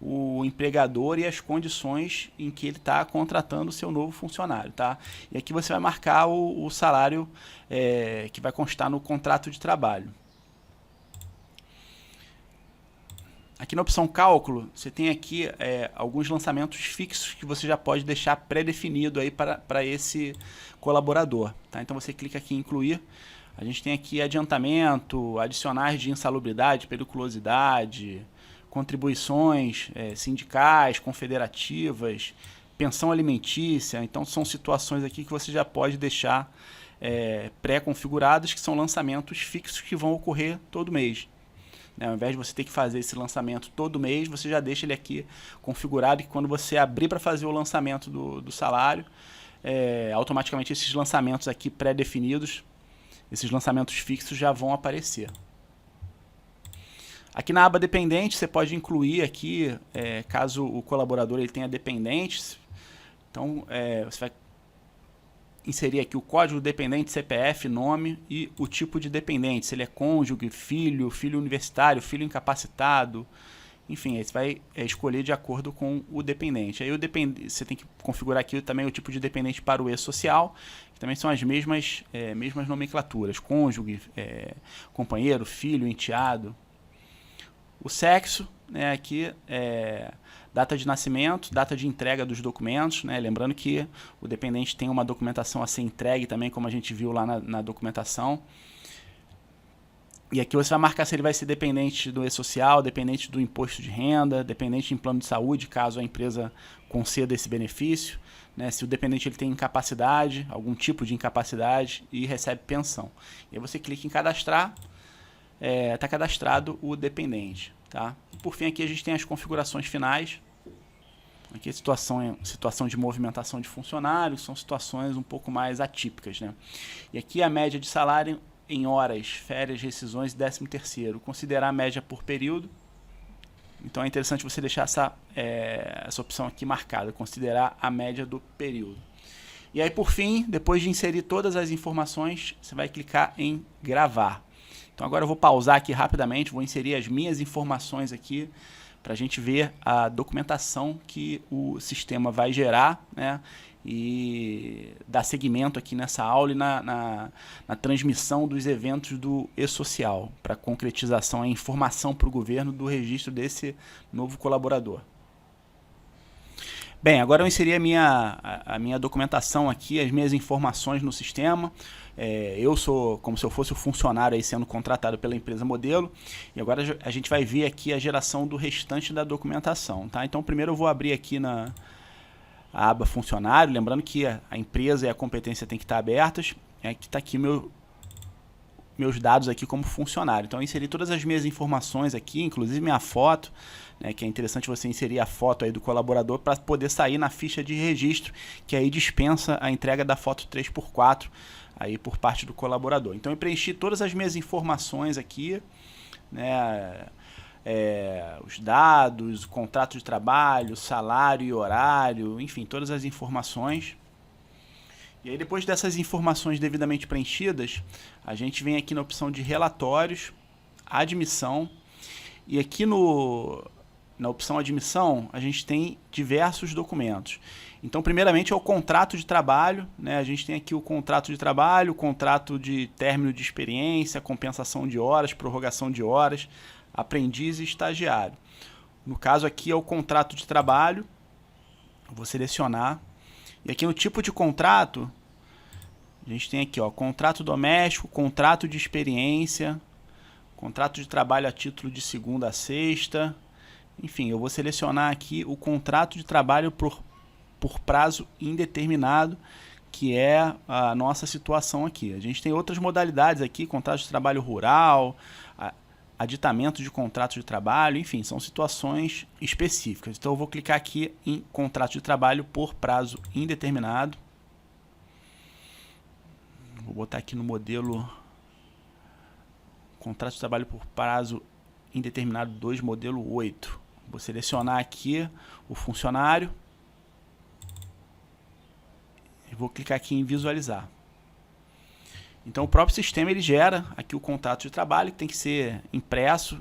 o empregador e as condições em que ele está contratando o seu novo funcionário. Tá? E aqui você vai marcar o salário que vai constar no contrato de trabalho. Aqui na opção cálculo, você tem aqui alguns lançamentos fixos que você já pode deixar pré-definido aí para esse colaborador. Tá? Então você clica aqui em incluir. A gente tem aqui adiantamento, adicionais de insalubridade, periculosidade, contribuições sindicais, confederativas, pensão alimentícia. Então são situações aqui que você já pode deixar pré-configuradas, que são lançamentos fixos que vão ocorrer todo mês. Ao invés de você ter que fazer esse lançamento todo mês, você já deixa ele aqui configurado, que quando você abrir para fazer o lançamento do salário, automaticamente esses lançamentos aqui pré-definidos, esses lançamentos fixos já vão aparecer. Aqui na aba dependente, você pode incluir aqui, caso o colaborador ele tenha dependentes. Então, você vai inserir aqui o código dependente, CPF, nome e o tipo de dependente. Se ele é cônjuge, filho, filho universitário, filho incapacitado. Enfim, aí você vai escolher de acordo com o dependente. Aí você tem que configurar aqui também o tipo de dependente para o e-social, que também são as mesmas nomenclaturas. Cônjuge, companheiro, filho, enteado. O sexo, né, aqui data de nascimento, data de entrega dos documentos, né, lembrando que o dependente tem uma documentação a ser entregue também, como a gente viu lá na documentação. E aqui você vai marcar se ele vai ser dependente do e-social, dependente do imposto de renda, dependente em plano de saúde, caso a empresa conceda esse benefício, né, se o dependente ele tem incapacidade, algum tipo de incapacidade e recebe pensão. E aí você clica em cadastrar. Está cadastrado o dependente. Tá? E por fim aqui a gente tem as configurações finais. Aqui a situação de movimentação de funcionários, são situações um pouco mais atípicas. Né? E aqui a média de salário em horas, férias, rescisões e 13º. Considerar a média por período. Então é interessante você deixar essa opção aqui marcada, considerar a média do período. E aí por fim, depois de inserir todas as informações, você vai clicar em gravar. Então agora eu vou pausar aqui rapidamente, vou inserir as minhas informações aqui para a gente ver a documentação que o sistema vai gerar, né, e dar seguimento aqui nessa aula e na transmissão dos eventos do e-social, para concretização e informação para o governo do registro desse novo colaborador. Bem, agora eu inseri a minha documentação aqui, as minhas informações no sistema. Eu sou como se eu fosse o funcionário aí sendo contratado pela empresa modelo. E agora a gente vai ver aqui a geração do restante da documentação. Tá? Então primeiro eu vou abrir aqui a aba funcionário, lembrando que a empresa e a competência têm que estar abertas. Aqui está aqui meus dados aqui como funcionário. Então eu inseri todas as minhas informações aqui, inclusive minha foto, né, que é interessante você inserir a foto aí do colaborador para poder sair na ficha de registro, que aí dispensa a entrega da foto 3x4 aí por parte do colaborador. Então eu preenchi todas as minhas informações aqui, né, os dados, o contrato de trabalho, salário e horário, enfim, todas as informações. E aí depois dessas informações devidamente preenchidas, a gente vem aqui na opção de relatórios, admissão, e aqui na opção admissão, a gente tem diversos documentos. Então, primeiramente é o contrato de trabalho, né? A gente tem aqui o contrato de trabalho, o contrato de término de experiência, compensação de horas, prorrogação de horas, aprendiz e estagiário. No caso aqui é o contrato de trabalho, eu vou selecionar. E aqui no tipo de contrato, a gente tem aqui, ó, contrato doméstico, contrato de experiência, contrato de trabalho a título de segunda a sexta. Enfim, eu vou selecionar aqui o contrato de trabalho por prazo indeterminado, que é a nossa situação aqui. A gente tem outras modalidades aqui, contrato de trabalho rural, aditamento de contrato de trabalho, enfim, são situações específicas. Então eu vou clicar aqui em contrato de trabalho por prazo indeterminado. Vou botar aqui no modelo contrato de trabalho por prazo indeterminado 2, modelo 8. Vou selecionar aqui o funcionário. E vou clicar aqui em visualizar. Então o próprio sistema ele gera aqui o contrato de trabalho, que tem que ser impresso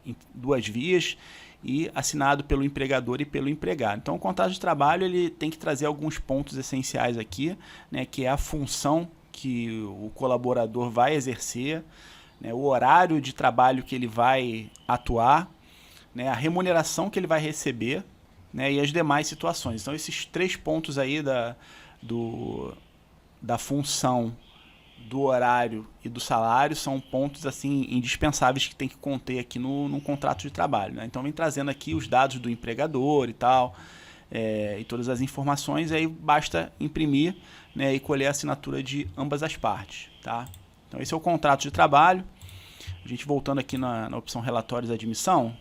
em 2 vias e assinado pelo empregador e pelo empregado. Então o contrato de trabalho ele tem que trazer alguns pontos essenciais aqui, né, que é a função que o colaborador vai exercer, né, o horário de trabalho que ele vai atuar, né, a remuneração que ele vai receber, né, e as demais situações. Então esses 3 pontos aí da função, do horário e do salário são pontos assim indispensáveis que tem que conter aqui no contrato de trabalho, né? Então vem trazendo aqui os dados do empregador e tal, e todas as informações, aí basta imprimir, né, e colher a assinatura de ambas as partes, tá? Então esse é o contrato de trabalho. A gente voltando aqui na opção relatórios de admissão,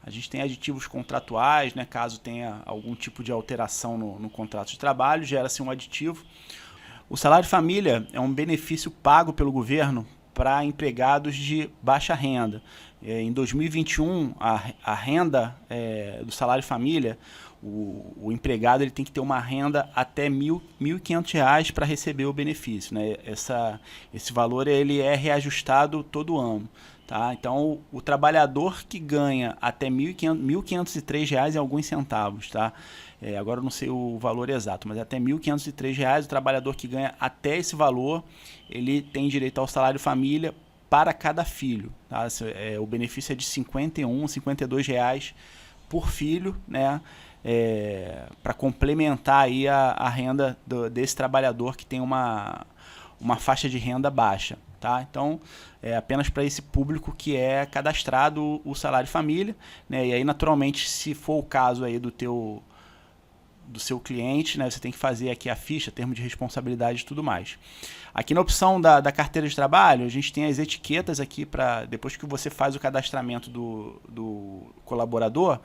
a gente tem aditivos contratuais, né, caso tenha algum tipo de alteração no contrato de trabalho, gera-se um aditivo. O salário família é um benefício pago pelo governo para empregados de baixa renda. Em 2021, a renda do salário família, o empregado ele tem que ter uma renda até R$ 1.500 para receber o benefício, né? Esse valor ele é reajustado todo ano. Tá? Então, o trabalhador que ganha até R$ 1.503 e alguns centavos, tá? Agora eu não sei o valor exato, mas até R$ 1.503, o trabalhador que ganha até esse valor, ele tem direito ao salário família para cada filho. Tá? O benefício é de R$ 51, R$ 52 por filho, né? Para complementar aí a renda desse trabalhador que tem uma faixa de renda baixa. Tá? Então, é apenas para esse público que é cadastrado o salário família, né? E aí, naturalmente, se for o caso aí do seu cliente, né, você tem que fazer aqui a ficha, termo de responsabilidade e tudo mais. Aqui na opção da carteira de trabalho, a gente tem as etiquetas aqui para, depois que você faz o cadastramento do colaborador,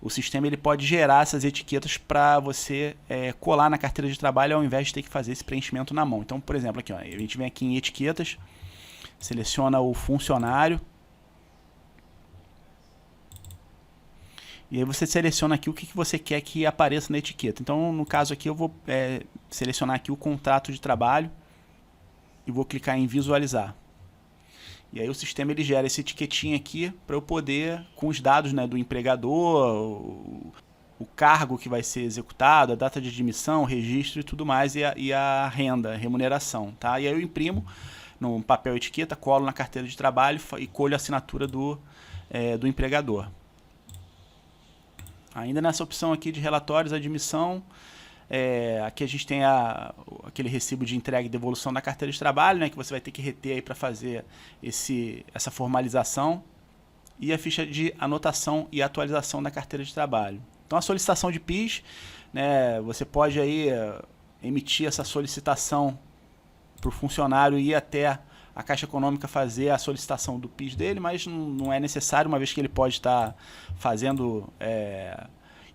o sistema ele pode gerar essas etiquetas para você colar na carteira de trabalho ao invés de ter que fazer esse preenchimento na mão. Então, por exemplo, aqui, ó, a gente vem aqui em etiquetas, seleciona o funcionário, e aí você seleciona aqui o que você quer que apareça na etiqueta. Então, no caso aqui, eu vou selecionar aqui o contrato de trabalho e vou clicar em visualizar. E aí o sistema ele gera essa etiquetinha aqui para eu poder, com os dados, né, do empregador, o cargo que vai ser executado, a data de admissão, o registro e tudo mais, e a renda, a remuneração. Tá? E aí eu imprimo no papel etiqueta, colo na carteira de trabalho e colho a assinatura do empregador. Ainda nessa opção aqui de relatórios, admissão, aqui a gente tem aquele recibo de entrega e devolução da carteira de trabalho, né, que você vai ter que reter para fazer essa formalização, e a ficha de anotação e atualização da carteira de trabalho. Então a solicitação de PIS, né, você pode aí emitir essa solicitação para o funcionário ir até a Caixa Econômica fazer a solicitação do PIS dele, mas não é necessário, uma vez que ele pode estar fazendo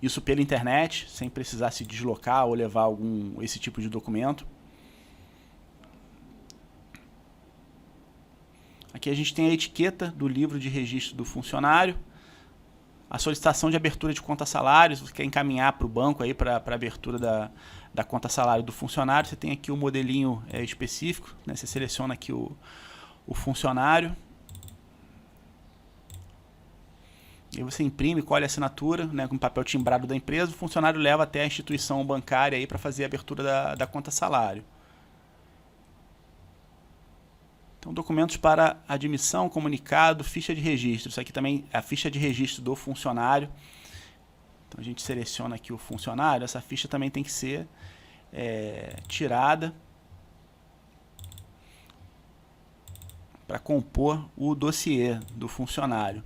isso pela internet, sem precisar se deslocar ou levar esse tipo de documento. Aqui a gente tem a etiqueta do livro de registro do funcionário, a solicitação de abertura de conta salário, se você quer encaminhar para o banco aí para a abertura da conta salário do funcionário, você tem aqui o modelinho específico, né? Você seleciona aqui o funcionário. E E você imprime, colhe a assinatura, né, com papel timbrado da empresa, o funcionário leva até a instituição bancária aí para fazer a abertura da conta salário. Então, documentos para admissão, comunicado, ficha de registro. Isso aqui também é a ficha de registro do funcionário. Então, a gente seleciona aqui o funcionário. Essa ficha também tem que ser tirada para compor o dossiê do funcionário.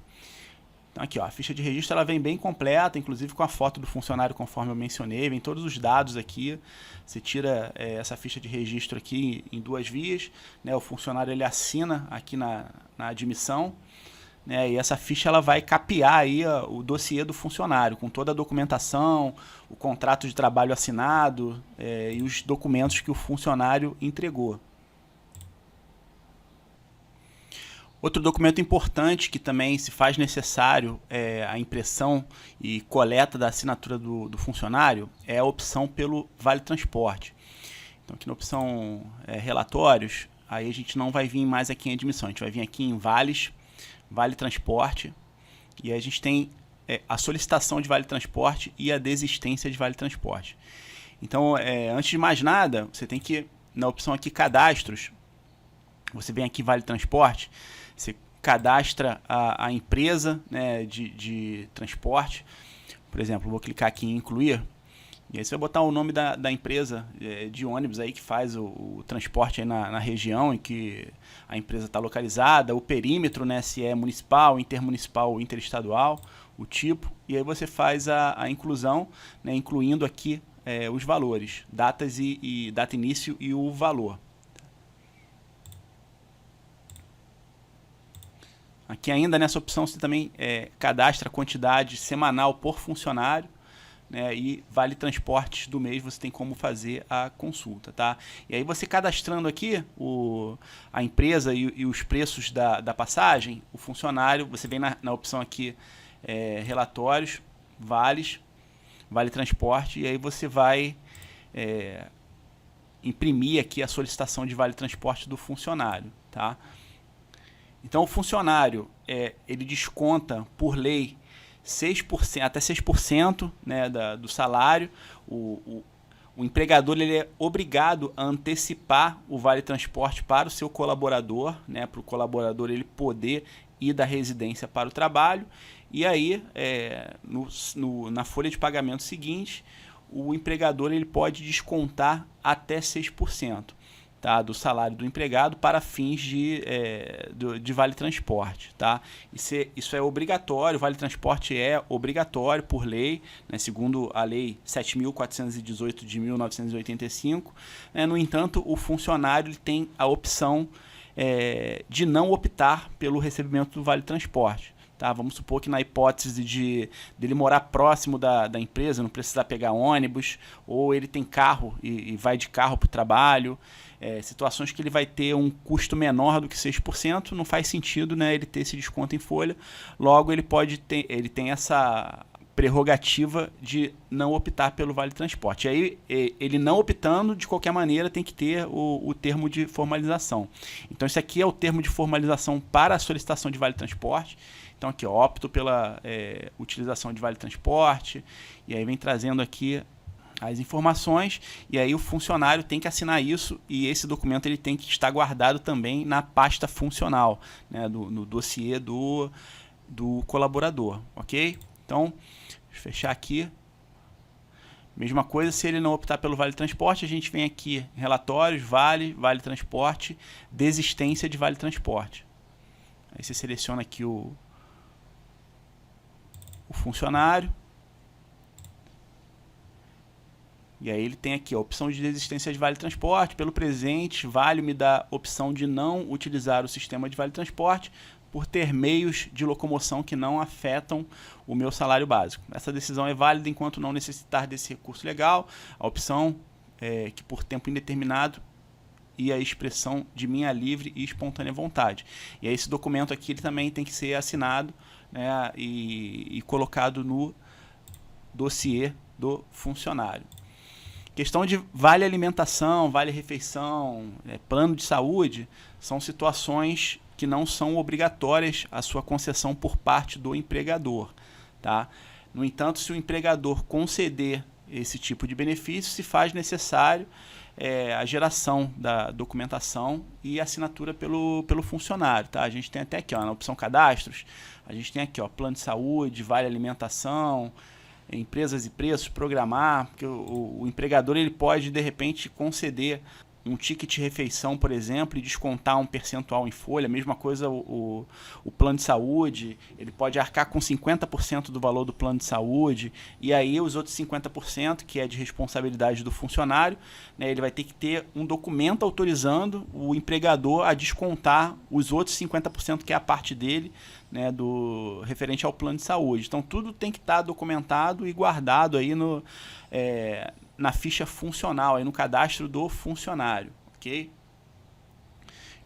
Então aqui, ó, a ficha de registro ela vem bem completa, inclusive com a foto do funcionário conforme eu mencionei, vem todos os dados aqui. Você tira essa ficha de registro aqui em 2 vias, né? O funcionário ele assina aqui na admissão, né? E essa ficha ela vai capear aí o dossiê do funcionário, com toda a documentação, o contrato de trabalho assinado e os documentos que o funcionário entregou. Outro documento importante que também se faz necessário a impressão e coleta da assinatura do funcionário é a opção pelo Vale Transporte. Então aqui na opção relatórios, aí a gente não vai vir mais aqui em admissão, a gente vai vir aqui em vales, Vale Transporte, e aí a gente tem a solicitação de Vale Transporte e a desistência de Vale Transporte. Então, antes de mais nada, você tem que, na opção aqui cadastros, você vem aqui Vale Transporte, você cadastra a empresa, né, de transporte. Por exemplo, vou clicar aqui em incluir, e aí você vai botar o nome da empresa de ônibus aí que faz o transporte aí na região em que a empresa está localizada, o perímetro, né, se é municipal, intermunicipal ou interestadual, o tipo, e aí você faz a inclusão, né, incluindo aqui os valores, datas e data início e o valor. Aqui ainda nessa opção você também cadastra a quantidade semanal por funcionário, né, e Vale Transportes do mês você tem como fazer a consulta, tá? E aí você cadastrando aqui a empresa e os preços da passagem, o funcionário, você vem na opção aqui relatórios, vales, Vale Transporte, e aí você vai imprimir aqui a solicitação de Vale Transporte do funcionário, tá? Então o funcionário, ele desconta por lei 6%, até 6%, né, do salário. O empregador ele é obrigado a antecipar o Vale Transporte para o seu colaborador, né, para o colaborador ele poder ir da residência para o trabalho. E aí, na folha de pagamento seguinte, o empregador ele pode descontar até 6%. Tá, do salário do empregado para fins de Vale Transporte. Tá? Isso é obrigatório, o Vale Transporte é obrigatório por lei, né, segundo a Lei 7.418 de 1985. No entanto, o funcionário ele tem a opção de não optar pelo recebimento do Vale Transporte. Tá? Vamos supor que na hipótese dele morar próximo da empresa, não precisar pegar ônibus, ou ele tem carro e vai de carro para o trabalho, situações que ele vai ter um custo menor do que 6%, não faz sentido, né, ele ter esse desconto em folha, logo ele tem essa prerrogativa de não optar pelo Vale Transporte. E aí, ele não optando, de qualquer maneira, tem que ter o termo de formalização. Então, esse aqui é o termo de formalização para a solicitação de Vale Transporte. Então, aqui, ó, opto pela utilização de Vale Transporte, e aí vem trazendo aqui as informações, e aí o funcionário tem que assinar isso, e esse documento ele tem que estar guardado também na pasta funcional, né, no dossiê do colaborador, ok? Então, deixa eu fechar aqui. Mesma coisa, se ele não optar pelo Vale Transporte, a gente vem aqui, relatórios, Vale Transporte, desistência de Vale Transporte. Aí você seleciona aqui o funcionário. E aí ele tem aqui a opção de desistência de Vale Transporte. Pelo presente, Vale me dá a opção de não utilizar o sistema de Vale Transporte por ter meios de locomoção que não afetam o meu salário básico. Essa decisão é válida enquanto não necessitar desse recurso legal. A opção é que por tempo indeterminado e a expressão de minha livre e espontânea vontade. E aí esse documento aqui ele também tem que ser assinado, né, e colocado no dossiê do funcionário. Questão de vale alimentação, vale refeição, plano de saúde, são situações que que não são obrigatórias a sua concessão por parte do empregador, tá? No entanto, se o empregador conceder esse tipo de benefício, se faz necessário a geração da documentação e assinatura pelo funcionário, tá? A gente tem até aqui, ó, na opção cadastros, a gente tem aqui, ó, plano de saúde, vale alimentação, empresas e preços, programar, porque o empregador ele pode de repente conceder um ticket de refeição, por exemplo, e descontar um percentual em folha. Mesma coisa o plano de saúde, ele pode arcar com 50% do valor do plano de saúde, e aí os outros 50%, que é de responsabilidade do funcionário, né, ele vai ter que ter um documento autorizando o empregador a descontar os outros 50%, que é a parte dele, né, do referente ao plano de saúde. Então tudo tem que estar documentado e guardado aí na ficha funcional, aí no cadastro do funcionário, ok?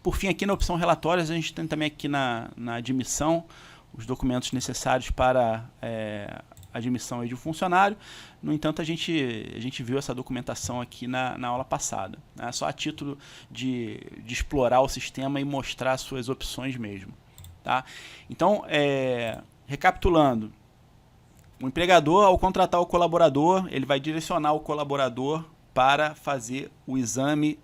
Por fim, aqui na opção relatórios, a gente tem também aqui na admissão os documentos necessários para admissão aí de um funcionário. No entanto, a gente viu essa documentação aqui na aula passada, né? Só a título de explorar o sistema e mostrar as suas opções mesmo, tá? Então, recapitulando, o empregador, ao contratar o colaborador, ele vai direcionar o colaborador para fazer o exame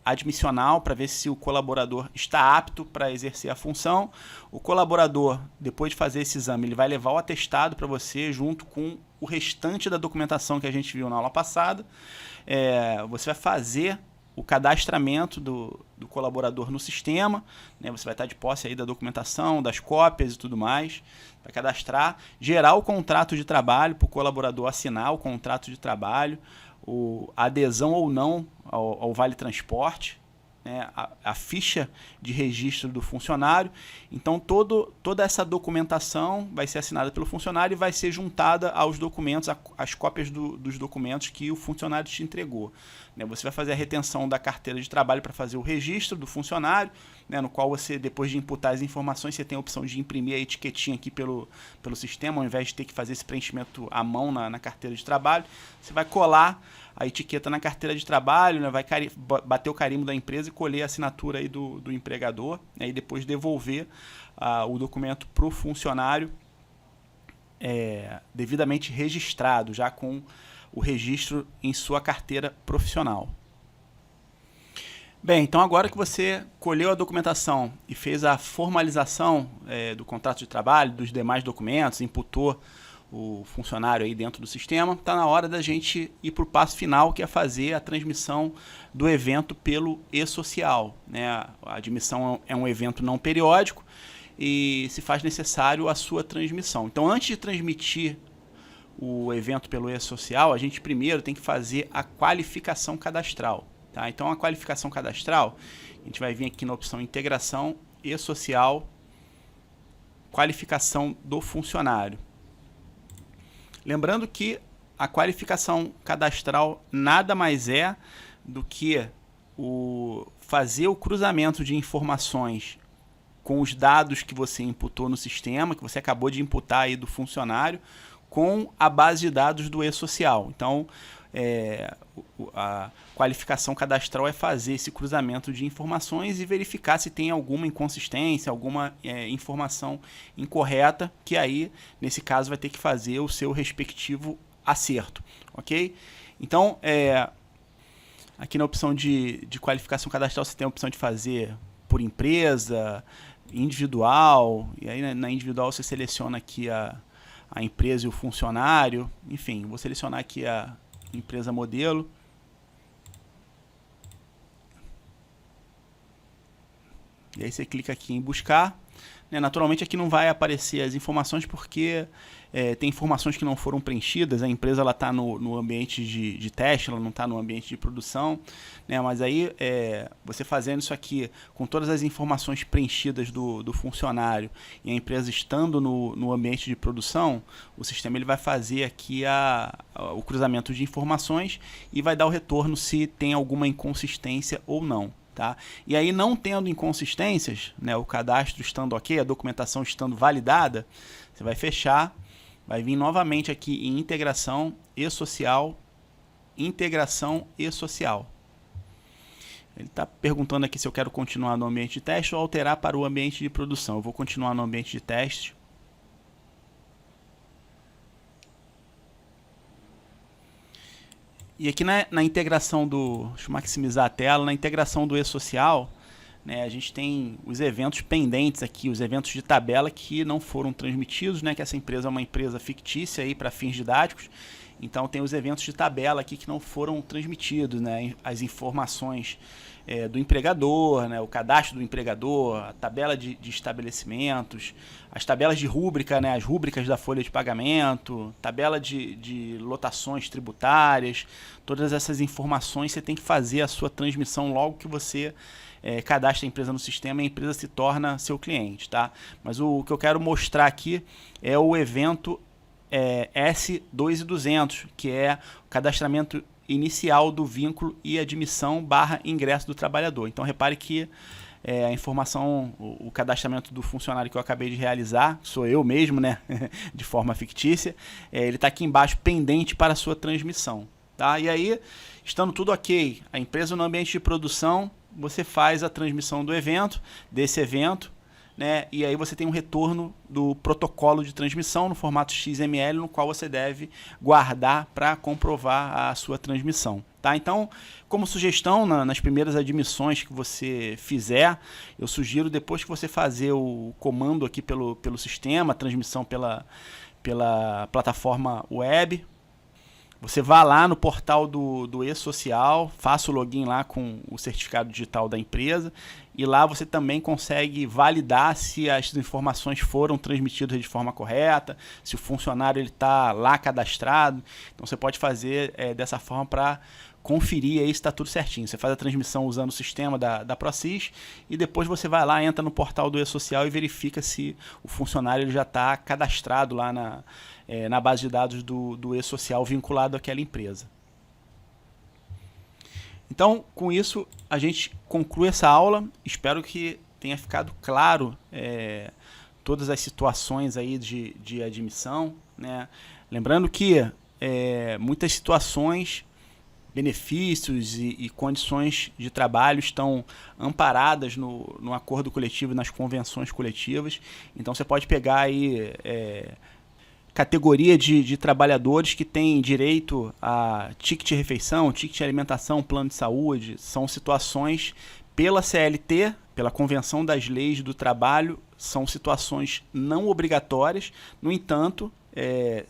admissional, para ver se o colaborador está apto para exercer a função. O colaborador, depois de fazer esse exame, ele vai levar o atestado para você, junto com o restante da documentação que a gente viu na aula passada. Você vai fazer o cadastramento do colaborador no sistema, né? Você vai estar de posse aí da documentação, das cópias e tudo mais, vai cadastrar, gerar o contrato de trabalho para o colaborador assinar o contrato de trabalho, a adesão ou não ao Vale Transporte, né? A ficha de registro do funcionário. Então toda essa documentação vai ser assinada pelo funcionário e vai ser juntada aos documentos, as cópias dos documentos que o funcionário te entregou, né? Você vai fazer a retenção da carteira de trabalho para fazer o registro do funcionário, né? No qual você, depois de imputar as informações, você tem a opção de imprimir a etiquetinha aqui pelo sistema, ao invés de ter que fazer esse preenchimento à mão na carteira de trabalho. Você vai colar a etiqueta na carteira de trabalho, né? Vai bater o carimbo da empresa e colher a assinatura aí do empregador, né? E depois devolver o documento para o funcionário devidamente registrado, já com o registro em sua carteira profissional. Bem, então agora que você colheu a documentação e fez a formalização do contrato de trabalho, dos demais documentos, imputou o funcionário aí dentro do sistema, está na hora da gente ir para o passo final, que é fazer a transmissão do evento pelo e-social, né? A admissão é um evento não periódico e se faz necessário a sua transmissão. Então, antes de transmitir o evento pelo e-social, a gente primeiro tem que fazer a qualificação cadastral, tá? Então, a qualificação cadastral, a gente vai vir aqui na opção integração e-social, qualificação do funcionário. Lembrando que a qualificação cadastral nada mais é do que fazer o cruzamento de informações com os dados que você imputou no sistema, que você acabou de imputar aí do funcionário, com a base de dados do e-social. Então, a qualificação cadastral é fazer esse cruzamento de informações e verificar se tem alguma inconsistência, alguma informação incorreta, que aí, nesse caso, vai ter que fazer o seu respectivo acerto, ok? Então, aqui na opção de qualificação cadastral, você tem a opção de fazer por empresa, individual, e aí na individual você seleciona aqui a empresa e o funcionário. Enfim, vou selecionar aqui a empresa modelo. E aí você clica aqui em buscar. Naturalmente aqui não vai aparecer as informações porque tem informações que não foram preenchidas. A empresa está no ambiente de teste, ela não está no ambiente de produção, né? Mas aí você fazendo isso aqui com todas as informações preenchidas do funcionário e a empresa estando no ambiente de produção, o sistema ele vai fazer aqui o cruzamento de informações e vai dar o retorno se tem alguma inconsistência ou não. Tá? E aí, não tendo inconsistências, né, o cadastro estando ok, a documentação estando validada, você vai fechar, vai vir novamente aqui em integração e social, Ele está perguntando aqui se eu quero continuar no ambiente de teste ou alterar para o ambiente de produção. Eu vou continuar no ambiente de teste. E aqui na integração do... Deixa eu maximizar a tela. Na integração do e-social, né, a gente tem os eventos pendentes aqui, os eventos de tabela que não foram transmitidos, né, que essa empresa é uma empresa fictícia para fins didáticos. Então tem os eventos de tabela aqui que não foram transmitidos, né, as informações do empregador, né, o cadastro do empregador, a tabela de estabelecimentos, as tabelas de rúbrica, né, as rúbricas da folha de pagamento, tabela de lotações tributárias, todas essas informações você tem que fazer a sua transmissão logo que você cadastra a empresa no sistema e a empresa se torna seu cliente, tá? Mas o que eu quero mostrar aqui é o evento S2200, que é o cadastramento inicial do vínculo e admissão / ingresso do trabalhador. Então repare que a informação, o cadastramento do funcionário que eu acabei de realizar, sou eu mesmo, né, de forma fictícia, ele está aqui embaixo pendente para a sua transmissão. Tá? E aí, estando tudo ok, a empresa no ambiente de produção, você faz a transmissão do evento, desse evento, né, e aí você tem um retorno do protocolo de transmissão no formato XML, no qual você deve guardar para comprovar a sua transmissão. Tá? Então, como sugestão, nas primeiras admissões que você fizer, eu sugiro, depois que você fazer o comando aqui pelo sistema, a transmissão pela plataforma web, você vá lá no portal do e-social, faça o login lá com o certificado digital da empresa e lá você também consegue validar se as informações foram transmitidas de forma correta, se o funcionário está lá cadastrado. Então você pode fazer dessa forma para conferir aí se está tudo certinho. Você faz a transmissão usando o sistema da ProSys e depois você vai lá, entra no portal do e-social e verifica se o funcionário ele já está cadastrado lá na base de dados do e-social vinculado àquela empresa. Então, com isso, a gente conclui essa aula. Espero que tenha ficado claro todas as situações aí de admissão, né? Lembrando que muitas situações, benefícios e condições de trabalho estão amparadas no acordo coletivo e nas convenções coletivas. Então você pode pegar aí categoria de trabalhadores que têm direito a ticket de refeição, ticket de alimentação, plano de saúde. São situações pela CLT, pela Convenção das Leis do Trabalho, são situações não obrigatórias. No entanto,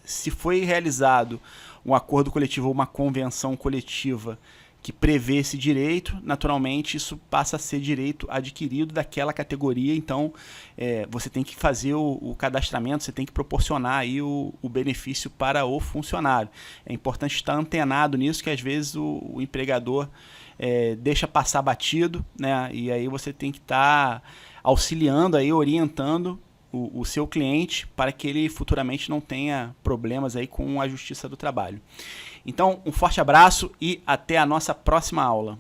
se foi realizado um acordo coletivo ou uma convenção coletiva que prevê esse direito, naturalmente isso passa a ser direito adquirido daquela categoria. Então você tem que fazer o cadastramento, você tem que proporcionar aí o benefício para o funcionário. É importante estar antenado nisso, que às vezes o empregador deixa passar batido, né? E aí você tem que estar auxiliando, aí, orientando o seu cliente para que ele futuramente não tenha problemas aí com a Justiça do Trabalho. Então, um forte abraço e até a nossa próxima aula.